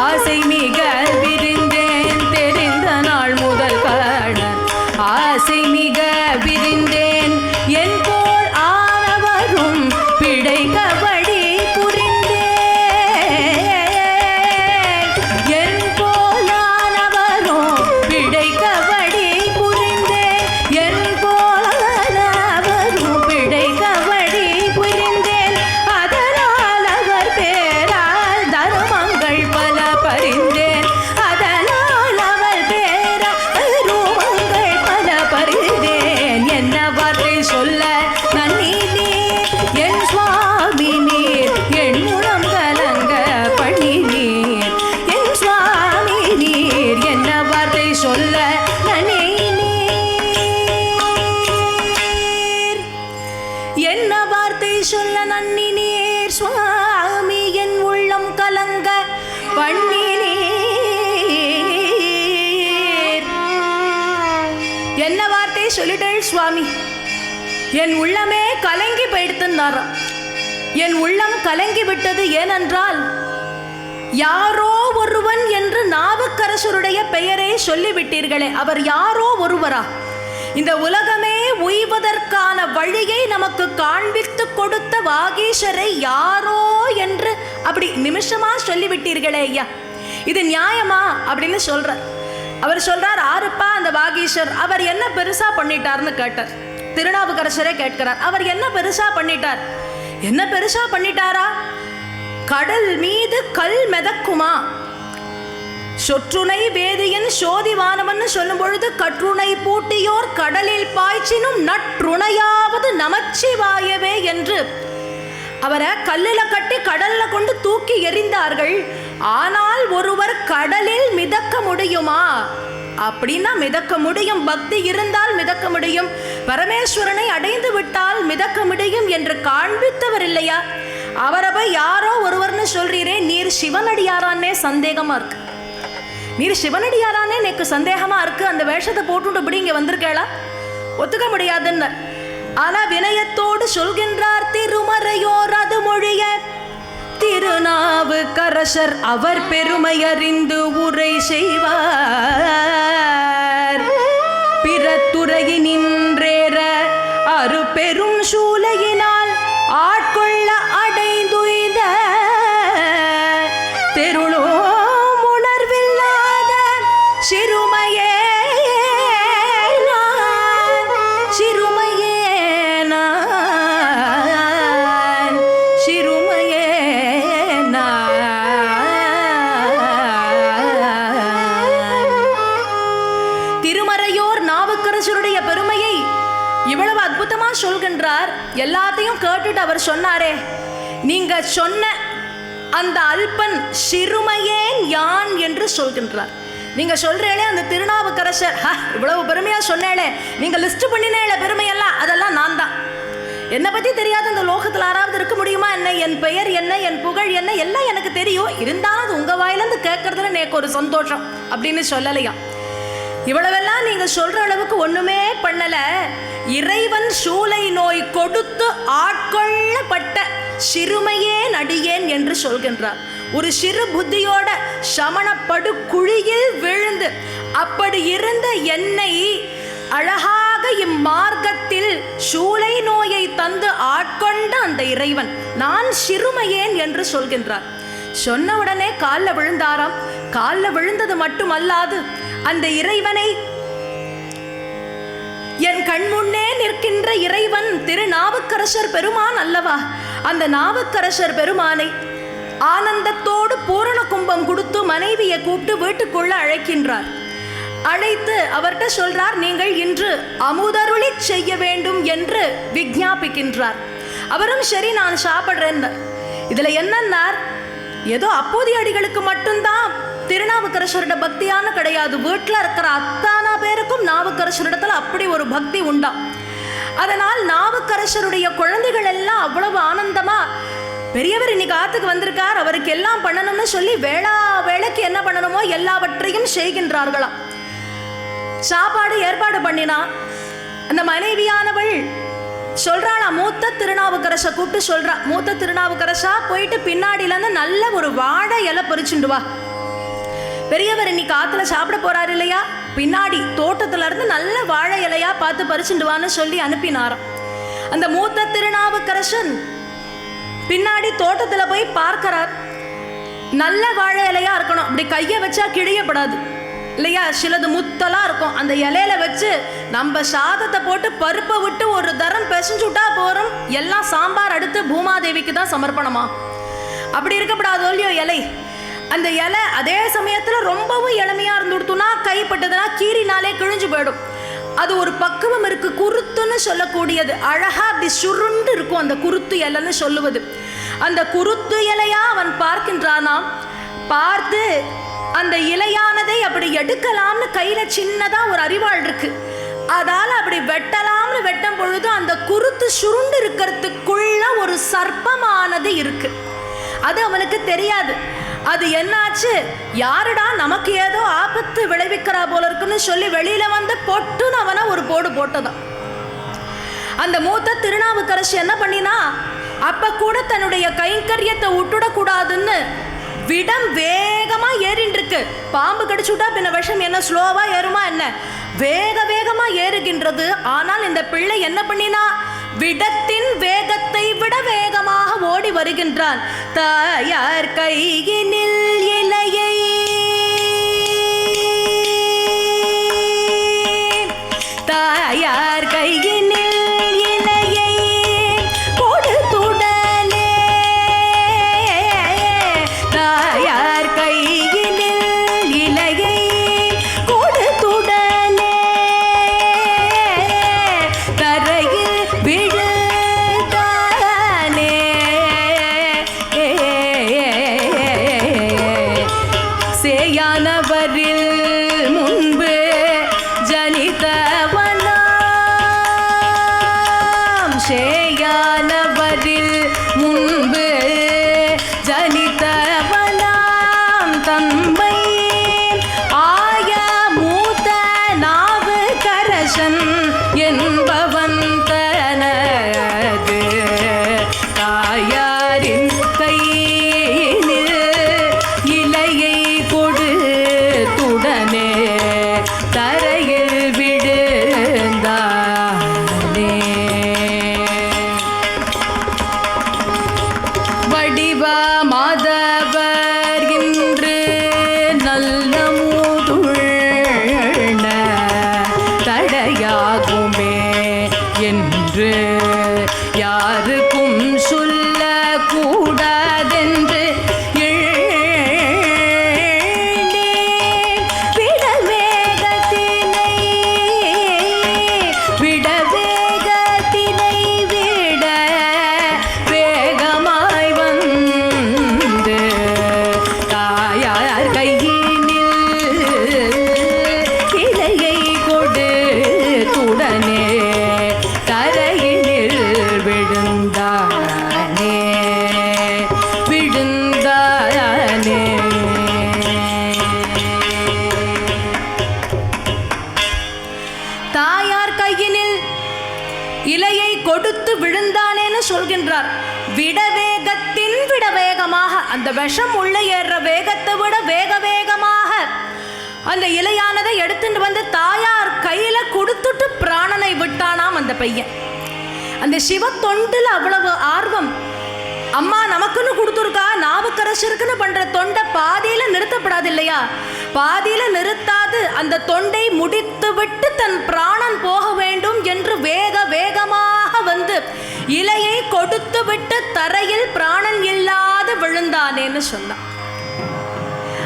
ஆசை மிக விரிந்தேன், தெரிந்த நாள் முதல் காண ஆசை மிக விரிந்தேன், என் போல் ஆனவரும் பிழைகபடி புரிந்தேன், என் போல் ஆனவரும் பிழைகபடி புரிந்தேன், என் போல் ஆனவரும் பிழைகபடி புரிந்தேன், அதனால் அவர் பேரால் தருமங்கள் பல பறிந்தேன், அதனால் அவர் பேரால் தருமங்கள் பல பறிந்தேன், என்ன வார்த்தை சொல்ல நன்னி நீர், என் சுவாமி நீர், என் உளம் கலங்க பண்ணி நீர், என் சுவாமி நீர், என்ன வார்த்தை சொல்ல நன்னி நீர், என்ன வார்த்தை சொல்ல நன்னி நீர், சுவாமி என் உள்ளம் கலங்க பண்ணி நீர். என்ன வார்த்தை சொல்லிட்டேள் சுவாமி, என் உள்ளமே கலங்கி போயிடுத்துன்னாராம். என் உள்ளம் கலங்கி விட்டது. ஏனென்றால் யாரோ ஒருவன் என்று நாவுக்கரசருடைய பெயரை சொல்லிவிட்டீர்களே, அவர் யாரோ ஒருவரா? இந்த உலகமே உய்வதற்கான வழியை நமக்கு காண்பித்து கொடுத்த வாகீஷரை யாரோ என்று அப்படி நிமிஷமா சொல்லிவிட்டீர்களே ஐயா, இது நியாயமா அப்படின்னு சொல்றார். அவர் சொல்றார், ஆறுப்பா அந்த வாகீஷர், அவர் என்ன பெருசா பண்ணிட்டார்னு கேட்டார். திருநாவுக்கரசரே கேட்கிறார், அவர் என்ன பெருசா பண்ணிட்டார்? என்ன பெருசா பண்ணிட்டாரா? கடல் மீது கல் மிதக்குமா? சொற்றுணை வேதியன் சோதிவானவன் சொல்லும் பொழுது, கற்றுணை பூட்டியோர் கடலில் பாய்ச்சினும் நற்றுணையாவது நமச்சிவாயவே என்று அவரை கல்லில கட்டி கடல்ல கொண்டு தூக்கி எறிந்தார்கள். ஆனால் ஒருவர் கடலில் மிதக்க முடியுமா? அப்படின்னா மிதக்க முடியும், பக்தி இருந்தால் மிதக்க முடியும், பரமேஸ்வரனை அடைந்து விட்டால் மிதக்க முடியும் என்று காண்பித்தவர் இல்லையா? அவரை போய் யாரோ ஒருவர்னு சொல்றீரே, நீர் சிவனடியாரானே சந்தேகமா இருக்கு, நீர் சிவனடியாரானே எனக்கு சந்தேகமா இருக்கு, அந்த வேஷத்தை போட்டுட்டு இப்படி இங்க வந்திருக்கேளா? ஒத்துக்க முடியாதுன்னு. ஆனா வினயத்தோடு பக்தியோடு சொல்கின்றார் திருமறையோர் அது மொழிய திருநாவுக்கரசர் அவர் பெருமை அறிந்து உரை செய்வார். பிற துறையினின்றேற அரு பெரும் சூலையினால் ஆட்கொள்ள அடைந்துய்த தெருளோ உணர்வில்லாத சிறுமையே சிறுமையே சிறுமையே திருமறையோர் நாவுக்கரசருடைய பெருமையை இவ்வளவு அற்புதமா சொல்கின்றார். எல்லாத்தையும் கேட்டுட்டு அவர் சொன்னாரே, நீங்க சொன்ன அந்த அல்பன் சிறுமையேன் யான் என்று சொல்கின்றார். நீங்க சொல்றீங்களே அந்த திருநாவுக்கரசர் இவ்வளவு பெருமையா சொன்னேளே, நீங்க லிஸ்ட் பண்ணினேளே பெருமையெல்லாம், அதெல்லாம் நான் தான். என்னை பத்தி தெரியாத இந்த லோகத்தில் யாராவது இருக்க முடியுமா என்ன? என் பெயர் என்ன, என் புகழ் என்ன, எல்லாம் எனக்கு தெரியும். இருந்தாலும் அது உங்க வாயிலிருந்து கேட்கறதுல எனக்கு ஒரு சந்தோஷம் அப்படின்னு சொல்லலையா. இவ்வளவெல்லாம் நீங்க சொல்ற அளவுக்கு ஒண்ணுமே பண்ணல. இறைவன் சூளை நோய் கொடுத்து ஆட்கொள்ளப்பட்ட சிறுமையேன் அடியேன் என்று சொல்கின்றார். ஒரு சிறு புத்தியோட சமணப்படு குழியில் விழுந்து அப்படி இருந்த என்னை அழகாக இம்மார்க்கத்தில் சூளை நோயை தந்து ஆட்கொண்ட அந்த இறைவன் நான் சிறுமையேன் என்று சொல்கின்றார். சொன்ன உடனே காலில் விழுந்தாராம். காலில் விழுந்தது மட்டுமல்லாது அந்த இறைவனை, என் கண்முன்னே நிற்கின்ற இறைவன் திருநாவுக்கரசர் பெருமான் அல்லவா, அந்த நாவுக்கரசர் பெருமானை ஆனந்தத்தோடு பூரண கும்பம் கொடுத்து மனைவியை கூப்பிட்டு வீட்டுக்குள்ள அழைக்கின்றார். அழைத்து அவர்கிட்ட சொல்றார், நீங்கள் இன்று அமுதருளி செய்ய வேண்டும் என்று விஞ்ஞாபிக்கின்றார். அவரும் சரி நான் சாப்பிட்றேன். இதுல என்னன்னார், ஏதோ அப்போதைய அடிகளுக்கு மட்டும்தான் திருநாவுக்கரசரோட பக்தியான கிடையாது. வீட்டில் இருக்கிற அத்தானா பேருக்கும் நாவுக்கரசரிடத்துல அப்படி ஒரு பக்தி உண்டா. அதனால் நாவுக்கரசருடைய குழந்தைகள் எல்லாம் அவ்வளவு ஆனந்தமா, பெரியவர் இன்னைக்கு ஆத்துக்கு வந்திருக்கார், அவருக்கு எல்லாம் பண்ணணும்னு சொல்லி வேளைக்கு என்ன பண்ணணுமோ எல்லாவற்றையும் செய்கின்றார்களாம். சாப்பாடு ஏற்பாடு பண்ணினா அந்த மனைவியானவள் சொல்றாளா, மூத்த திருநாவுக்கரச கூப்பிட்டு சொல்றா, மூத்த திருநாவுக்கரசா போயிட்டு பின்னாடில இருந்து நல்ல ஒரு வாழை இலை பறிச்சுண்டு வா. பெரியவர் இன்னைக்கு ஆத்துல சாப்பிட போறாரு இல்லையா, பின்னாடி தோட்டத்துல இருந்து நல்ல வாழை இலையா பார்த்து பறிச்சுண்டு வான்னு சொல்லி அனுப்பினாராம். அந்த மூத்த திருநாவுக்கரசன் பின்னாடி தோட்டத்துல போய் பார்க்கிறார். நல்ல வாழை இலையா இருக்கணும், அப்படி கையை வச்சா கிழியப்படாது இல்லையா, சிலது முத்தலா இருக்கும். அந்த இலையில வச்சு நம்ம சாதத்தை போட்டு பருப்பை விட்டு ஒரு தரம் பிசைஞ்சு விட்டா போறோம், எல்லாம் சாம்பார் அடுத்து பூமாதேவிக்கு தான் சமர்ப்பணமா. அப்படி இருக்கப்படாதோ இல்லையோ இலை. அந்த இலை அதே சமயத்துல ரொம்பவும் இளமையா இருந்துடுத்துனா கைப்பட்டதுன்னா கீரினாலே கிழிஞ்சு போயிடும். அது ஒரு பக்குவம் இருக்கு, குருத்துன்னு சொல்லக்கூடியது. அழகா அப்படி சுருண்டு இருக்கும் அந்த குருத்து இலைன்னு சொல்லுவது. அந்த குருத்து இலையா அவன் பார்க்கின்றானாம். பார்த்து அந்த இலையானதை அப்படி எடுக்கலாம்னு கையில சின்னதா ஒரு அரிவாள் இருக்கு, அதால அப்படி வெட்டலாம்னு வெட்டும் பொழுது அந்த குருத்து சுருண்டு இருக்கிறதுக்குள்ள ஒரு சர்ப்பமானது இருக்கு. அது அவனுக்கு தெரியாது. அது என்னாச்சு, யாருடா நமக்கு ஏதோ ஆபத்து விளைவிக்கிறா போல இருக்குன்னு சொல்லி வெளியில வந்து பொட்டுன்னு அவனை ஒரு போடு போட்டதான். அந்த மூத்த திருநாவுக்கரசு என்ன பண்ணினா, அப்ப கூட தன்னுடைய கைங்கரியத்தை விட்டுடக்கூடாதுன்னு விடம் வேகமா ஏறின்னு இருக்கு. பாம்பு கடிச்சுட்டா பின்ன விஷம் என்ன ஸ்லோவா ஏறுமா என்ன, வேகமா ஏறுகின்றது. ஆனால் இந்த பிள்ளை என்ன பண்ணினா, விடத்தின் வேகத்தை விட வேகமாக ஓடி வருகின்றான். தாயார் கையினில் இலையை தாயார் கையினில் இலையை கொடுத்துடனே, தாயார் கையினில் இலையை கொடுத்துடனே தரையில் விழுந்தானே. கொடுத்து விழுந்தானேன்னு சொல்கின்றார். விடவேகத்தின் விடவேகமாக, அந்த விஷம் உள்ள ஏற வேகத்தை விட வேக வேகமாக அந்த இலையானதை எடுத்துட்டு வந்து தாயார் கையில கொடுத்துட்டு பிராணனை விட்டானாம் அந்த பையன். அந்த சிவ தொண்டுல அவ்வளவு ஆர்வம். அம்மா நமக்குன்னு கொடுத்துருக்கா, நாவுக்கரசருக்குன்னு பண்ற தொண்டை பாதியில நிறுத்தப்படாது இல்லையா? பாதியில நிறுத்தாது அந்த தொண்டை முடித்து விட்டு தன் பிராணன் போக வேண்டும் என்று வேக வேகமாக வந்து இலையை கொடுத்து விட்டு தரையில் பிராணன் இல்லாது விழுந்தானேன்னு சொன்னான்.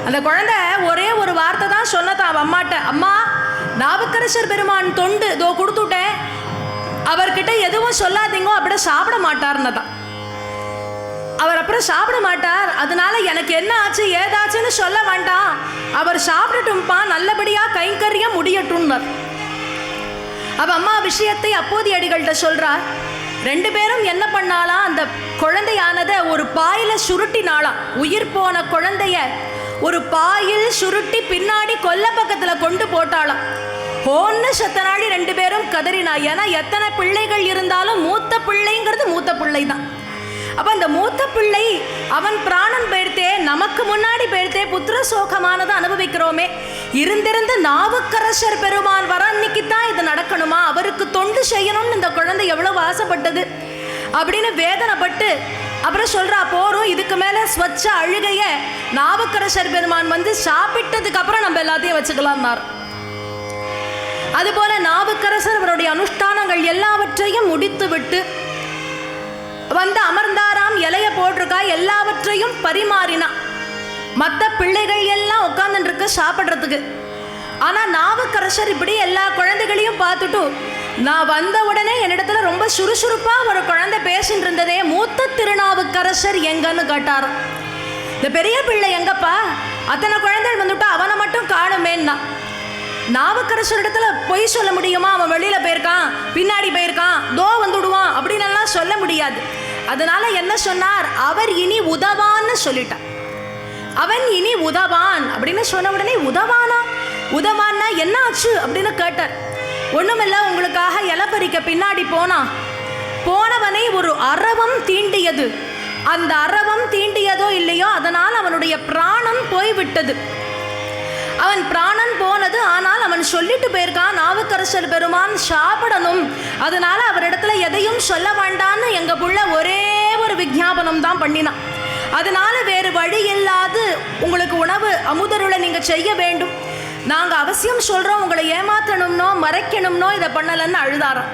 அந்த குழந்தை ஒரே ஒரு வார்த்தை தான் சொன்னதான் அம்மாட்ட, அம்மா நாவுக்கரசர் பெருமான் தொண்டு இதோ கொடுத்துட்டேன், அவர்கிட்ட எதுவும் சொல்லாதீங்க, அப்படி சாப்பிட மாட்டார்னு தான். அவர் அப்புறம் சாப்பிட மாட்டார், அதனால எனக்கு என்ன ஆச்சு ஏதாச்சுன்னு சொல்ல வேண்டாம், அவர் சாப்பிடட்டும்பா, நல்லபடியா கைங்கரியம் முடியட்டும்னார். அவ அம்மா விஷயத்தை அப்போதைய அடிகள்கிட்ட சொல்றார். 2 பேரும் என்ன பண்ணாலாம், அந்த குழந்தையானத ஒரு பாயில சுருட்டினாலாம். உயிர் போன குழந்தைய ஒரு பாயில் சுருட்டி பின்னாடி கொல்ல பக்கத்துல கொண்டு போட்டாலாம். ஹோன்னு சத்தனாடி 2 பேரும் கதறினா. ஏன்னா எத்தனை பிள்ளைகள் இருந்தாலும் மூத்த பிள்ளைங்கிறது மூத்த பிள்ளை தான். அப்ப அந்த மூத்த பிள்ளை அவன் பிராணன் போயிடுத்தே, நமக்கு முன்னாடி போயிடுத்தே, புத்திர சோகமானதை அனுபவிக்கிறோமே, இருந்திருந்து நாவுக்கரசர் பெருமான் வர அன்னைக்கு தான் இது நடக்கணுமா, அவருக்கு தொண்டு செய்யணும்னு இந்த குழந்தை எவ்வளவு ஆசைப்பட்டது அப்படின்னு வேதனைப்பட்டு அப்புறம் சொல்றா, போறோம் இதுக்கு மேல ஸ்வச்ச அழுகைய நாவுக்கரசர் பெருமான் வந்து சாப்பிட்டதுக்கு அப்புறம் நம்ம எல்லாத்தையும் வச்சுக்கலாம்னார். அதுபோல நாவுக்கரசர் அவருடைய அனுஷ்டானங்கள் எல்லாவற்றையும் முடித்து விட்டு வந்து அமர்ந்தாராம். இலைய போட்டிருக்கா, எல்லாவற்றையும் பரிமாறினா. மற்ற பிள்ளைகள் எல்லாம் உட்கார்ந்துட்டு இருக்கு சாப்பிட்றதுக்கு. ஆனா நாவுக்கரசர் இப்படி எல்லா குழந்தைகளையும் பார்த்துட்டு, நான் வந்த உடனே என்னிடத்துல ரொம்ப சுறுசுறுப்பா ஒரு குழந்தை பேசிட்டு இருந்ததே, மூத்த திருநாவுக்கரசர் எங்கன்னு கேட்டார். இந்த பெரிய பிள்ளை எங்கப்பா, அத்தனை குழந்தைகள் வந்துட்டா அவனை மட்டும் காணுமேன்னா. நாவுக்கரசர் இடத்துல பொய் சொல்ல முடியுமா? அவன் வெளியில போயிருக்கான், பின்னாடி போயிருக்கான், தோ வந்துடுவான் அப்படின்னு எல்லாம் சொல்ல முடியாது. அதனால என்ன சொன்னார், அவர் இனி உதவான்னு சொல்லிட்டான். அவன் இனி உதவான் அப்படின்னு சொன்ன உடனே, உதவானா, உதவான்னா என்ன ஆச்சு அப்படின்னு கேட்டார். ஒண்ணுமில்ல, உங்களுக்காக இலை பறிக்க பின்னாடி போனவனை ஒரு அரவம் தீண்டியது. அந்த அரவம் தீண்டியதோ இல்லையோ, அதனால் அவனுடைய பிராணம் போய்விட்டது. அவன் பிராணன் போனது, ஆனால் அவன் சொல்லிட்டு போயிருக்கான், நாவுக்கரசர் பெருமான் சாப்பிடணும், அதனால அவரிடத்துல எதையும் சொல்ல வேண்டான்னு எங்க புள்ள ஒரே ஒரு விஞ்ஞாபனம் தான் பண்ணினான். அதனால வேறு வழி இல்லாது உங்களுக்கு உணவு அமுதருளை நீங்க செய்ய வேண்டும், நாங்க அவசியம் சொல்றோம், உங்களை ஏமாத்தணும்னோ மறைக்கணும்னோ இதை பண்ணலன்னு அழுதாராம்.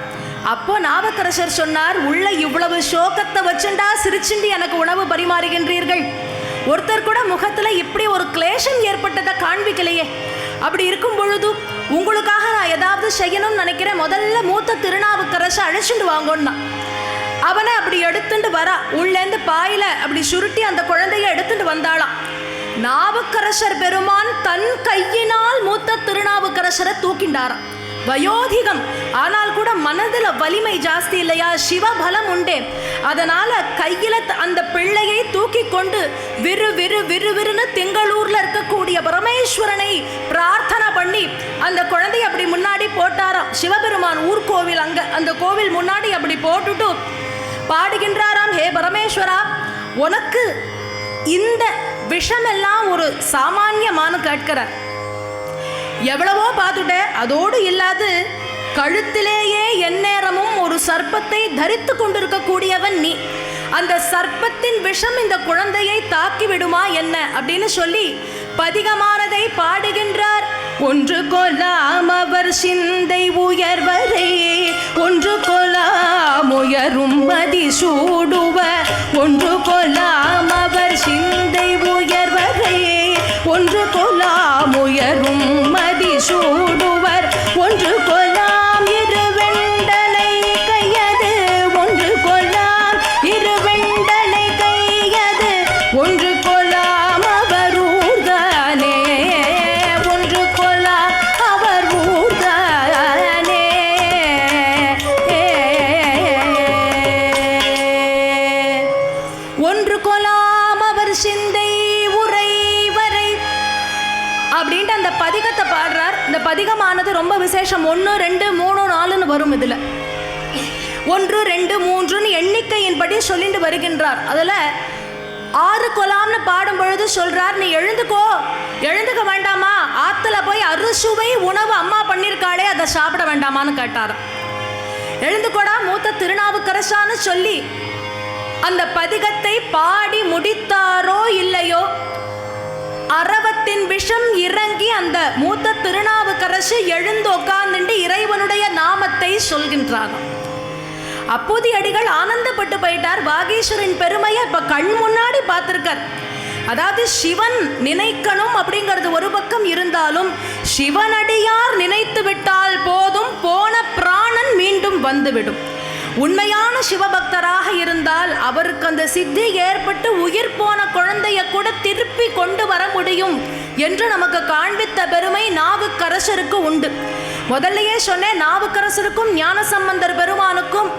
அப்போ நாவுக்கரசர் சொன்னார், உள்ள இவ்வளவு சோகத்தை வச்சுண்டா சிரிச்சுண்டி எனக்கு உணவு பரிமாறுகின்றீர்கள், ஒருத்தர் கூட முகத்துல இப்படி ஒரு கிளேஷம் ஏற்பட்டதை காண்பிக்கலையே, அப்படி இருக்கும் பொழுது உங்களுக்காக நான் ஏதாவது செய்யணும்னு நினைக்கிறேன், முதல்ல மூத்த திருநாவுக்கரசர் அழைச்சிட்டு வாங்கன்னு. அவனை அப்படி எடுத்துட்டு வரா, உள்ளேந்து பாயில அப்படி சுருட்டி அந்த குழந்தைய எடுத்துட்டு வந்தாளாம். நாவுக்கரசர் பெருமான் தன் கையினால் மூத்த திருநாவுக்கரசரை தூக்கிண்டாராம். வயோதிகம், ஆனால் கூட மனதில் வலிமை ஜாஸ்தி இல்லையா, சிவபலம் உண்டே, அதனால கையில அந்த பிள்ளையை தூக்கி கொண்டு விறு விறு விறு விறுன்னு திங்களூர்ல இருக்கக்கூடிய பரமேஸ்வரனை பிரார்த்தனை பண்ணி அந்த குழந்தைய அப்படி முன்னாடி போட்டாராம். சிவபெருமான் ஊர்கோவில் அங்க அந்த கோவில் முன்னாடி அப்படி போட்டுட்டு பாடுகின்றாராம், ஹே பரமேஸ்வரா, உனக்கு இந்த விஷமெல்லாம் ஒரு சாமானியமான கேட்கிறார், எவ்வளவோ பார்த்துட்ட, அதோடு இல்லாது கழுத்திலேயே எந்நேரமும் ஒரு சர்ப்பத்தை தரித்து கொண்டிருக்கக்கூடியவன் நீ, அந்த சர்ப்பத்தின் விஷம் இந்த குழந்தையை தாக்கி விடுமா என்ன அப்படின்னு சொல்லி பதிகமானதை பாடுகின்றார். ஒன்று கொலாம் அவர் சிந்தை உயர்வரே, ஒன்று கொலாம் உயரும் மதி சூடுவ, ஒன்று கொலாம் அவர் சிந்தை உயர்வரே, ஒன்று கொலாம் உயரும் மதி சூடுவர், ஒன்று கொலாம் இருவெண்டனை கையது, ஒன்று கொலாம் இருவெண்டனை கையது, ஒன்று கொலாம் அவர் ஊர்தானே, ஒன்று கொலாம் அவர் ஊர்தானே. ஒன்று கொலாம் அவர் சிந்தை உரைவரை அப்படின்ட்டு அந்த பதிகத்தை பாடுறார். இந்த பதிகமானது ரொம்ப விசேஷம். 1, 2, 3, 4ன்னு வரும். இதுல 1 2 3 எண்ணிக்கையின்படி சொல்லிட்டு வருகின்றார். அதில் 6 கொலாம்னு பாடும் பொழுது சொல்றார், நீ எழுந்துக்கோ, எழுந்துக்க வேண்டாமா, ஆத்துல போய் அறுசுவை உணவு அம்மா பண்ணியிருக்காளே அதை சாப்பிட வேண்டாமான்னு கேட்டார். எழுந்துக்கோடா மூத்த திருநாவுக்கரசான்னு சொல்லி அந்த பதிகத்தை பாடி முடித்தாரோ இல்லையோ, அரவத்தின் விஷம் இறங்கி அந்த மூத்த திருநாவுக்கரசு எழுந்து உட்கார்ந்துட்டு இறைவனுடைய நாமத்தை சொல்கின்றார். அப்போது அடிகள் ஆனந்தப்பட்டு போயிட்டார். வாகீஸ்வரின் பெருமையை இப்ப கண் முன்னாடி பார்த்திருக்கார். அதாவது சிவன் நினைக்கணும் அப்படிங்கிறது ஒரு பக்கம் இருந்தாலும், சிவனடியார் நினைத்து விட்டால் போதும், போன பிராணன் மீண்டும் வந்துவிடும். உண்மையான சிவபக்தராக இருந்தால் அவருக்கு அந்த சித்தி ஏற்பட்டு உயிர் போன குழந்தைய கூட திருப்பி கொண்டு வர முடியும் என்று நமக்கு காண்பித்த பெருமை நாவுக்கரசருக்கு உண்டு. முதல்லையே சொன்னேன், நாவுக்கரசருக்கும் ஞானசம்பந்தர் பெருமானுக்கும்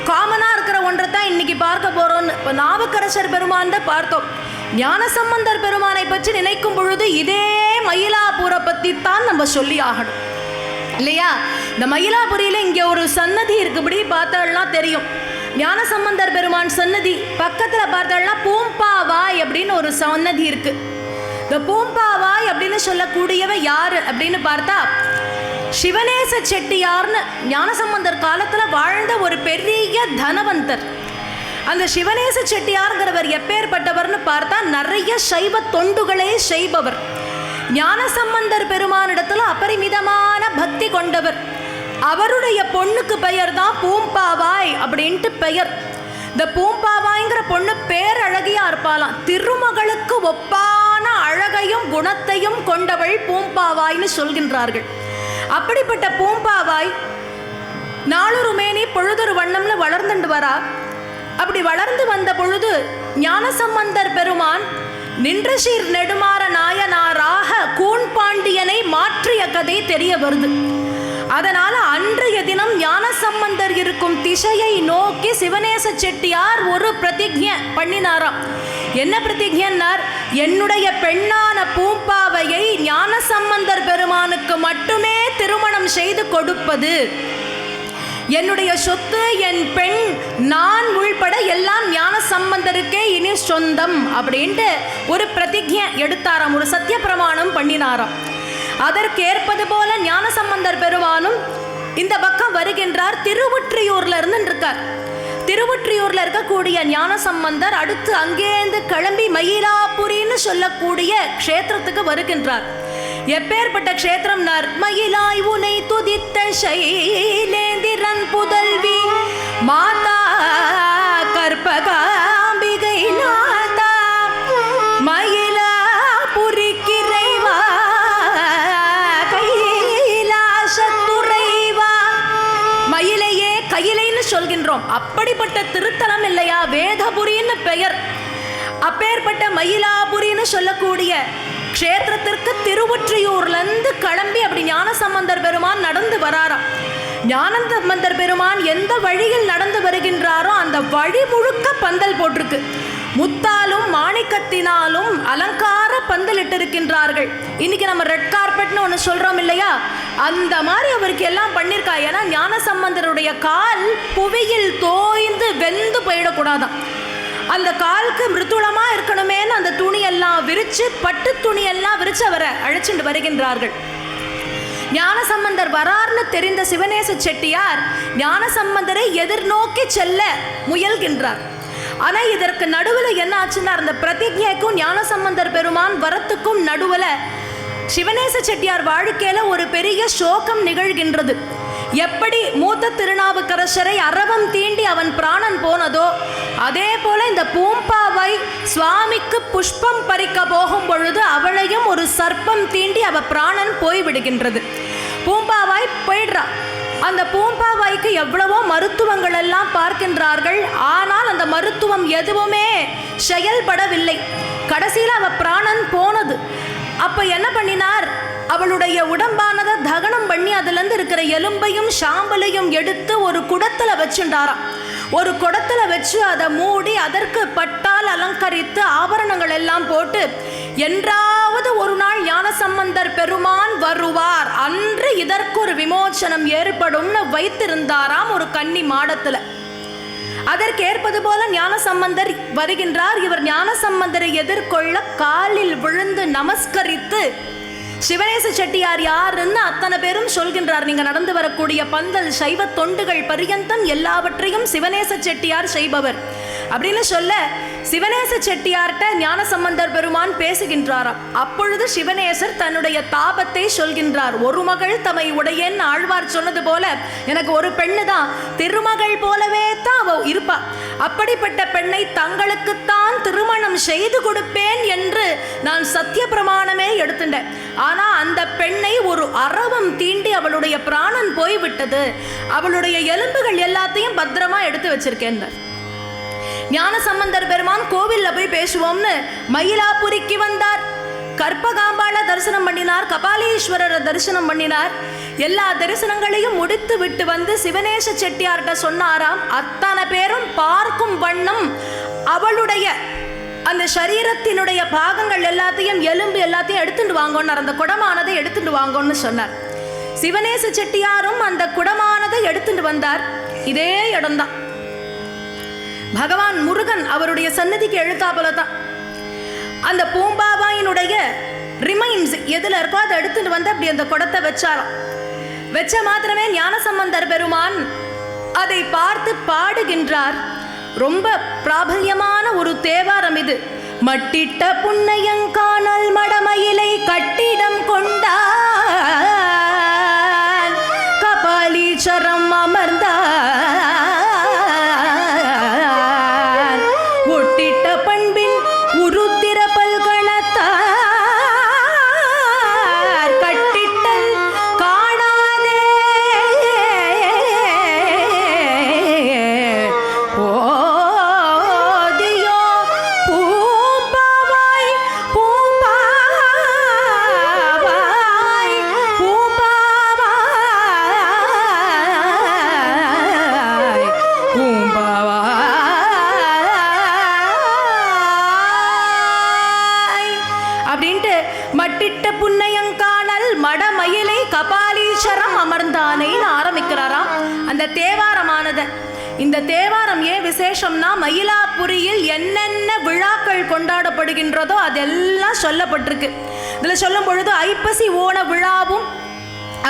காமனா இருக்கிற ஒன்றை தான் இன்னைக்கு பார்க்க போறோம். இப்போ நாவுக்கரசர் பெருமான் தான் பார்த்தோம். ஞானசம்பந்தர் பெருமானை பற்றி நினைக்கும் பொழுது இதே மயிலாப்பூரை பற்றி தான் நம்ம சொல்லி ஆகணும் இல்லையா? இந்த மயிலாபுரியில் இங்கே ஒரு சன்னதி இருக்குபடி பார்த்தாள்னா தெரியும். ஞானசம்பந்தர் பெருமான் சன்னதி பக்கத்தில் பார்த்தாள்னா பூம்பாவாய் அப்படின்னு ஒரு சன்னதி இருக்கு. இந்த பூம்பாவாய் அப்படின்னு சொல்லக்கூடியவ யாரு அப்படின்னு பார்த்தா, சிவநேச செட்டியார்னு ஞானசம்பந்தர் காலத்தில் வாழ்ந்த ஒரு பெரிய தனவந்தர். அந்த சிவநேச செட்டியார்ங்கிறவர் எப்பேற்பட்டவர்னு பார்த்தா, நிறைய சைவ தொண்டுகளை செய்பவர். ஞானசம்பந்தர் பெருமானிடத்தில் அபரிமிதமான பக்தி கொண்டவர். அவருடைய பொண்ணுக்கு பெயர் தான் பூம்பாவாய் அப்படின்ட்டு பெயர். இந்த பூம்பாவாய்ங்கிற பொண்ணு பேரழகியா இருப்பாளாம். திருமகளுக்கு ஒப்பான அழகையும் குணத்தையும் கொண்டவள் பூம்பாவாய்னு சொல்கின்றார்கள். அப்படிப்பட்ட பூம்பாவாய் நாளொரு மேனி பொழுதொரு வண்ணம்னு வளர்ந்துட்டு வரா. அப்படி வளர்ந்து வந்த பொழுது ஞானசம்பந்தர் பெருமான் நின்ற சீர் நெடுமாற நாயனாராக கூன்பாண்டியனை மாற்றிய கதை தெரிய வருது. அதனால அன்றைய தினம் ஞானசம்பந்தர் இருக்கும் திசையை நோக்கி சிவநேச செட்டியார் ஒரு பிரதிஜ்ஞை பண்ணினாராம். என்ன பிரதிஜ்ஞார்? என்னுடைய பெண்ணான பூம்பாவையை ஞானசம்பந்தர் பெருமானுக்கு மட்டுமே திருமணம் செய்து கொடுப்பது, என்னுடைய சொத்து, என் பெண், நான் உள்பட எல்லாம் ஞானசம்பந்தருக்கே இனி சொந்தம் அப்படின்ட்டு ஒரு பிரதிஜ்ஞை எடுத்தாராம், ஒரு சத்திய பிரமாணம் பண்ணினாராம். அதற்கேற்பது போல ஞானசம்பந்தர் பெருமானும் இந்த பக்கம் வருகின்றார். திருவொற்றியூர்ல இருந்து இருக்கார். திருவொற்றியூர்ல இருக்கக்கூடிய ஞானசம்பந்தர் அடுத்து அங்கேருந்து கிளம்பி மயிலாபுரின்னு சொல்லக்கூடிய க்ஷேத்திரத்துக்கு வருகின்றார். எப்பேற்பட்ட க்ஷேத்திரம்? மயிலாய் உனை துதித்த சைலேந்திரன் புதல்வி மாதா கற்பகாம்பிகை நாதா மயிலாபுரி கிரைவா கைலாசத்துறைவா. மயிலையே கையிலைன்னு சொல்கின்றோம். அப்படிப்பட்ட திருத்தலம் இல்லையா? வேதபுரின்னு பெயர். அப்பேற்பட்ட மயிலாபுரின்னு சொல்லக்கூடிய க்ஷேத்திரத்திற்கு திருவொற்றியூர்லேருந்து கிளம்பி அப்படி ஞானசம்பந்தர் பெருமான் நடந்து வராராம். ஞானசம்பந்தர் பெருமான் எந்த வழியில் நடந்து வருகின்றாரோ அந்த வழி முழுக்க பந்தல் போட்டிருக்கு. முத்தாலும் மாணிக்கத்தினாலும் அலங்கார பந்தல் இட்டிருக்கின்றார்கள். இன்னைக்கு நம்ம ரெட் கார்பெட்னு ஒன்று சொல்றோம் இல்லையா? அந்த மாதிரி அவருக்கு எல்லாம் பண்ணியிருக்கா. ஏன்னா ஞானசம்பந்தருடைய கால் புவியில் தோய்ந்து வெந்து போயிடக்கூடாதான். அந்த காலுக்கு மிருதுளமா இருக்கணுமேன்னு அந்த துணியெல்லாம் விரிச்சு, பட்டு துணியெல்லாம் விரிச்சு அவரை அழைச்சிட்டு வருகின்றார்கள். ஞானசம்பந்தர் வரார்னு தெரிந்த சிவநேச செட்டியார் ஞானசம்பந்தரை எதிர்நோக்கி செல்ல முயல்கின்றார். ஆனா இதற்கு நடுவில் என்ன ஆச்சுன்னா, அந்த பிரதிஜைக்கும் ஞானசம்பந்தர் பெருமான் வரத்துக்கும் நடுவில் சிவநேச செட்டியார் வாழ்க்கையில ஒரு பெரிய சோகம் நிகழ்கின்றது. எப்படி மூத்த திருநாவுக்கரசரை அரவம் தீண்டி அவன் பிராணன் போனதோ அதே போல இந்த பூம்பாவை சுவாமிக்கு புஷ்பம் பறிக்க போகும் பொழுது அவளையும் ஒரு சர்ப்பம் தீண்டி அவ பிராணன் போய்விடுகின்றது. பூம்பாவாய் போயிடுறா. அந்த பூம்பாவாய்க்கு எவ்வளவோ மருத்துவங்கள் எல்லாம் பார்க்கின்றார்கள். ஆனால் அந்த மருத்துவம் எதுவுமே செயல்படவில்லை. கடைசியில் அவ பிராணன் போனது. அப்ப என்ன பண்ணினார்? அவளுடைய உடம்பானதை தகனம் பண்ணி அதுலேருந்து இருக்கிற எலும்பையும் சாம்பலையும் எடுத்து ஒரு குடத்துல வச்சுட்டாராம். ஒரு குடத்துல வச்சு அதை மூடி அதற்கு பட்டால் அலங்கரித்து ஆபரணங்கள் எல்லாம் போட்டு என்றாவது ஒரு நாள் ஞானசம்பந்தர் பெருமான் வருவார், அன்று இதற்கு ஒரு விமோச்சனம் ஏற்படும்னு வைத்திருந்தாராம் ஒரு கன்னி மாடத்துல. அதற்கேற்பது போல ஞானசம்பந்தர் வருகின்றார். இவர் ஞானசம்பந்தரை எதிர்கொள்ள காலில் விழுந்து நமஸ்கரித்து சிவநேச செட்டியார் யாருன்னு அத்தனை பேரும் சொல்கின்றார். நீங்க நடந்து வரக்கூடிய பந்தல் சைவ தொண்டுகள் பரியந்தம் எல்லாவற்றையும் சிவநேச செட்டியார் செய்பவர் அப்படின்னு சொல்ல சிவநேச செட்டியார்கிட்ட ஞானசம்பந்தர் பெருமான் பேசுகின்றாராம். அப்பொழுது சிவநேசர் தன்னுடைய தாபத்தை சொல்கின்றார். ஒரு மகள் தமை உடையன் ஆழ்வார் சொன்னது போல எனக்கு ஒரு பெண்ணு தான், திருமகள் போலவே தான் அவ இருப்பா. அப்படிப்பட்ட பெண்ணை தங்களுக்குத்தான் திருமணம் செய்து கொடுப்பேன் என்று நான் சத்திய பிரமாணமே எடுத்துட்டேன். ஆனா அந்த பெண்ணை ஒரு அரவம் தீண்டி அவளுடைய பிராணன் போய்விட்டது. அவளுடைய எலும்புகள் எல்லாத்தையும் பத்திரமா எடுத்து வச்சிருக்கேன். ஞானசம்பந்தர் பெருமான் கோவில்ல போய் பேசுவோம்னு மயிலாப்பூரிக்கு வந்தார். கற்பகாம்பாள தரிசனம் பண்ணினார், கபாலீஸ்வரரை தரிசனம் பண்ணினார். எல்லா தரிசனங்களையும் முடித்து விட்டு வந்து சிவநேச செட்டியார்கிட்ட சொன்னாராம். அத்தனை பேரும் பார்க்கும் வண்ணம் அவளுடைய அந்த சரீரத்தினுடைய பாகங்கள் எல்லாத்தையும் எலும்பு எல்லாத்தையும் எடுத்துட்டு வாங்கன்னு, அந்த குடமானதை எடுத்துட்டு வாங்கன்னு சொன்னார். சிவநேச செட்டியாரும் அந்த குடமானதை எடுத்துட்டு வந்தார். இதே இடம்தான் பகவான் முருகன் அவருடைய சன்னதிக்கு எழுத்தாப்புல தான். அந்த பூம்பாவாயினுடைய ரிமைன்ஸ் எதுல இருக்கோ அதை எடுத்துட்டு வந்து அப்படி அந்த குடத்தை வச்சாராம். வச்ச மாத்திரமே ஞானசம்பந்தர் பெருமான் அதை பார்த்து பாடுகின்றார். ரொம்ப பிராபல்யமான ஒரு தேவாரம் இது. மட்டிட்ட புன்னையங்கானல் மடமயிலை கட்டிடம் கொண்டான், கபாலீச்சரம் அமர்ந்தான், ஒட்டிட்ட பண்பின் உருத்திர பல்கணத்தார் கட்டிட்டல் காணாதே ஓதியோ பூம்பாவாய் பூம்பாவாய் பூம்பாவாய் பூம்பாவாய் அப்படின்ட்டு மட்டிட்ட புன்னையங்கானல் மடமயிலை கபாலீஸ்வரம் அமர்ந்தானேன்னு ஆரம்பிக்கிறாராம் அந்த தேவாரமானது. இந்த தேவாரம் ஏன் விசேஷம்னா மயிலாப்பூரியில் என்னென்ன விழாக்கள் கொண்டாடப்படுகின்றதோ அதெல்லாம் சொல்லப்பட்டிருக்கு. இதில் சொல்லும் பொழுது ஐப்பசி ஓண விழாவும்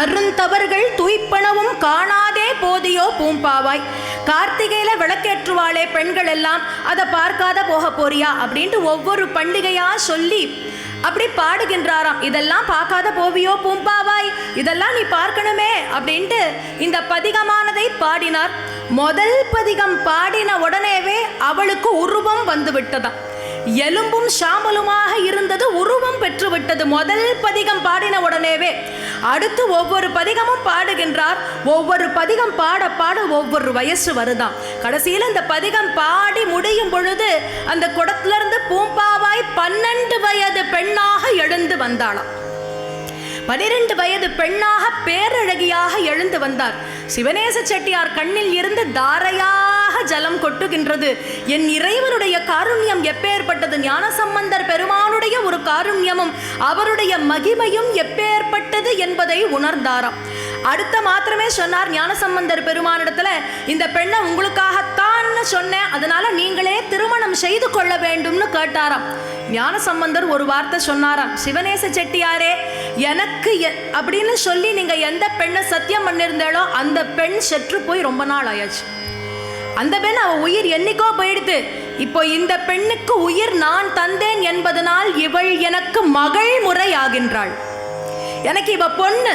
அருந்தவர்கள் துய்ப்பனவும் காணாதே போதியோ பூம்பாவாய், கார்த்திகையில விளக்கேற்றுவாளே பெண்கள் எல்லாம் அதை பார்க்காத போக போறியா அப்படின்ட்டு ஒவ்வொரு பண்டிகையா சொல்லி அப்படி பாடுகின்றாராம். இதெல்லாம் பார்க்காத போவியோ பூம்பாவாய், இதெல்லாம் நீ பார்க்கணுமே அப்படின்ட்டு இந்த பதிகமானதை பாடினார். முதல் பதிகம் பாடின உடனேவே அவளுக்கு உருவம் வந்து விட்டதாம். எலும்பும் சாம்பலுமாக இருந்தது, உருவம் பெற்று விட்டது முதல் பதிகம் பாடின உடனேவே. அடுத்து ஒவ்வொரு பதிகமும் பாடுகின்றார். ஒவ்வொரு பதிகம் பாட பாட ஒவ்வொரு வயசு வருதாம். கடைசியில் இந்த பதிகம் பாடி முடியும் பொழுது அந்த குடத்திலிருந்து பூம்பாவாய் 12 வயது பெண்ணாக எழுந்து வந்தாளாம். 12 வயது பெண்ணாக பேரழகியாக எழுந்து வந்தார். சிவநேச செட்டியார் கண்ணில் இருந்து தாரையாக ஜலம் கொட்டுகின்றது. என் இறைவனுடைய காருண்யம் எப்பேற்பட்டது, ஞானசம்பந்தர் பெருமானுடைய ஒரு காருண்யமும் அவருடைய மகிமையும் எப்பேற்பட்டது என்பதை உணர்ந்தாராம். அடுத்த மாத்திரமே சொன்னார் ஞானசம்பந்தர் பெருமானிடத்துல, இந்த பெண்ணை உங்களுக்காகத்தான் சொன்னேன், அதனால நீங்களே திருமணம் செய்து கொள்ள வேண்டும்னு கேட்டாராம். ஞானசம்பந்தர் ஒரு வார்த்தை சொன்னாராம், சிவநேச செட்டியாரே, எனக்கு அப்படின்னு சொல்லி நீங்க எந்த பெண்ணை சத்தியம் பண்ணிருந்தாலோ அந்த பெண் செற்று போய் ரொம்ப நாள் ஆயாச்சு. அந்த பெண் அவ உயிர் என்னைக்கோ போயிடுது. இப்போ இந்த பெண்ணுக்கு உயிர் நான் தந்தேன் என்பதனால் இவள் எனக்கு மகள் முறை ஆகின்றாள். எனக்கு இவ பொண்ணு,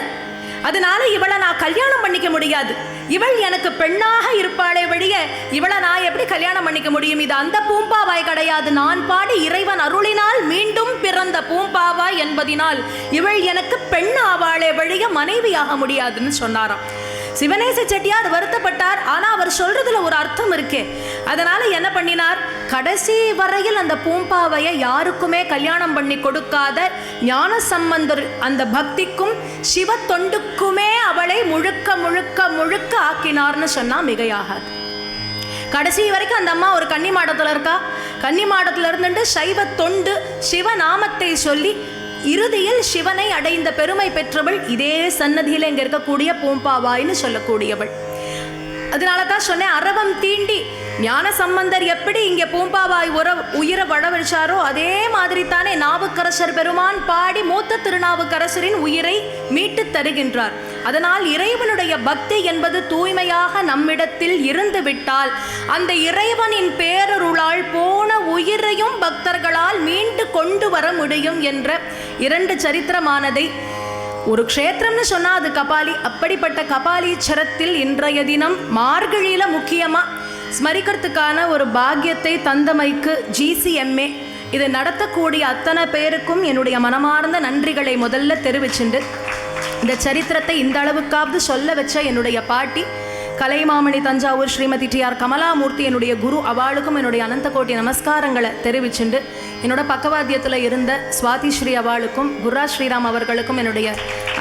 அதனால இவளை நான் கல்யாணம் பண்ணிக்க முடியாது. இவள் எனக்கு பெண்ணாக இருப்பாளே வழிய இவளை நான் எப்படி கல்யாணம் பண்ணிக்க முடியும்? இது அந்த பூம்பாவாய் கிடையாது. நான் பாடி இறைவன் அருளினால் மீண்டும் பிறந்த பூம்பாவாய் என்பதினால் இவள் எனக்கு பெண் ஆவாளே வழிய மனைவியாக முடியாதுன்னு சொன்னாராம். சிவநேச செட்டியார் வருத்தப்பட்டார். ஆனா அவர் சொல்றதுல ஒரு அர்த்தம் இருக்கே. அதனால என்ன பண்ணினார், கடைசி வரையில் அந்த பூம்பாவையை யாருக்குமே கல்யாணம் பண்ணி கொடுக்காத ஞானசம்பந்தர் அந்த பக்திக்கும் சிவ தொண்டுக்குமே அவளை முழுக்க முழுக்க முழுக்க ஆக்கினார்னு சொன்னா மிகையாகாது. கடைசி வரைக்கும் அந்த அம்மா ஒரு கன்னி மாடத்துல இருக்கா. கன்னி மாடத்துல இருந்துட்டு சைவ தொண்டு சிவநாமத்தை சொல்லி இறுதியில் சிவனை அடைந்த பெருமை பெற்றவள் இதே சன்னதியில் இங்க இருக்கக்கூடிய பூம்பாவாய்னு சொல்லக்கூடியவள். அதனால தான் சொன்னேன், அரவம் தீண்டி ஞான சம்பந்தர் எப்படி இங்கே பூம்பாவாய் உயிரை வளவழிச்சாரோ அதே மாதிரி தானே நாவுக்கரசர் பெருமான் பாடி மூத்த திருநாவுக்கரசரின் உயிரை மீட்டு தருகின்றார். அதனால் இறைவனுடைய பக்தி என்பது தூய்மையாக நம்மிடத்தில் இருந்து விட்டால் அந்த இறைவனின் பேரருளால் போன உயிரையும் பக்தர்களால் மீண்டு கொண்டு வர முடியும் என்ற 2 சரித்திரமானதை, ஒரு க்ஷேத்திரம்னு சொன்னால் அது கபாலி, அப்படிப்பட்ட கபாலீச்சரத்தில் இன்றைய தினம் மார்கழியில முக்கியமாக ஸ்மரிக்கிறதுக்கான ஒரு பாக்கியத்தை தந்தமைக்கு GCMA இதை நடத்தக்கூடிய அத்தனை பேருக்கும் என்னுடைய மனமார்ந்த நன்றிகளை முதல்ல தெரிவிச்சுண்டு, இந்த சரித்திரத்தை இந்த அளவுக்காவது சொல்ல வச்ச என்னுடைய பாட்டி கலைமாமணி தஞ்சாவூர் ஸ்ரீமதி TR கமலாமூர்த்தி என்னுடைய குரு, அவளுக்கும் என்னுடைய அனந்த கோட்டி நமஸ்காரங்களை தெரிவிச்சுண்டு, என்னோட பக்கவாத்தியத்தில் இருந்த சுவாதி ஸ்ரீ அவளுக்கும் குர்ரா ஸ்ரீராம் அவர்களுக்கும் என்னுடைய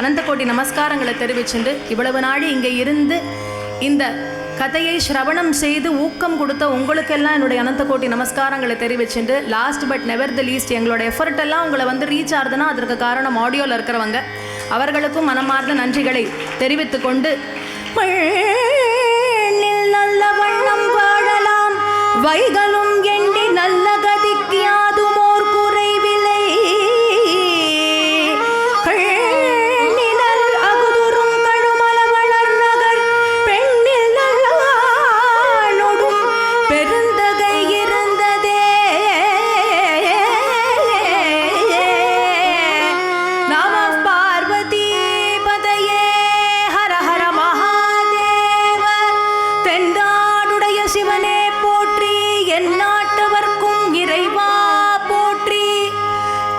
அனந்த கோட்டி நமஸ்காரங்களை தெரிவிச்சுண்டு, இவ்வளவு நாள் இங்கே இருந்து இந்த கதையை சிரவணம் செய்து ஊக்கம் கொடுத்த உங்களுக்கெல்லாம் என்னுடைய அனந்த கோட்டி நமஸ்காரங்களை தெரிவிச்சுட்டு, last but never the least, எங்களோட எஃபர்ட் எல்லாம் உங்களை வந்து ரீச் ஆகுதுன்னா அதற்கு காரணம் ஆடியோவில் இருக்கிறவங்க, அவர்களுக்கும் மனமார்ந்த நன்றிகளை தெரிவித்து கொண்டு, நல்ல வண்ணம் வாழலாம் வைகளும் எண்ணி நல்ல கதிக்கு யாதுமோர் குறைவில்லை, கண்ணினல் அகுதுரும் கழுமல வளர் நகர் பெண்ணில் நல்லானொடும் பெருந்தகை இருந்ததே, நம பார்வதி பதையே ஹர ஹர மகாதேவ, தென்னாடுடைய சிவனே போற்றி, எந்நாட்டவர்க்கும் இறைவா போற்றி,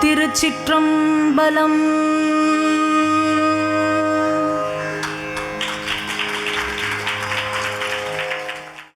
திருச்சிற்றம்பலம்.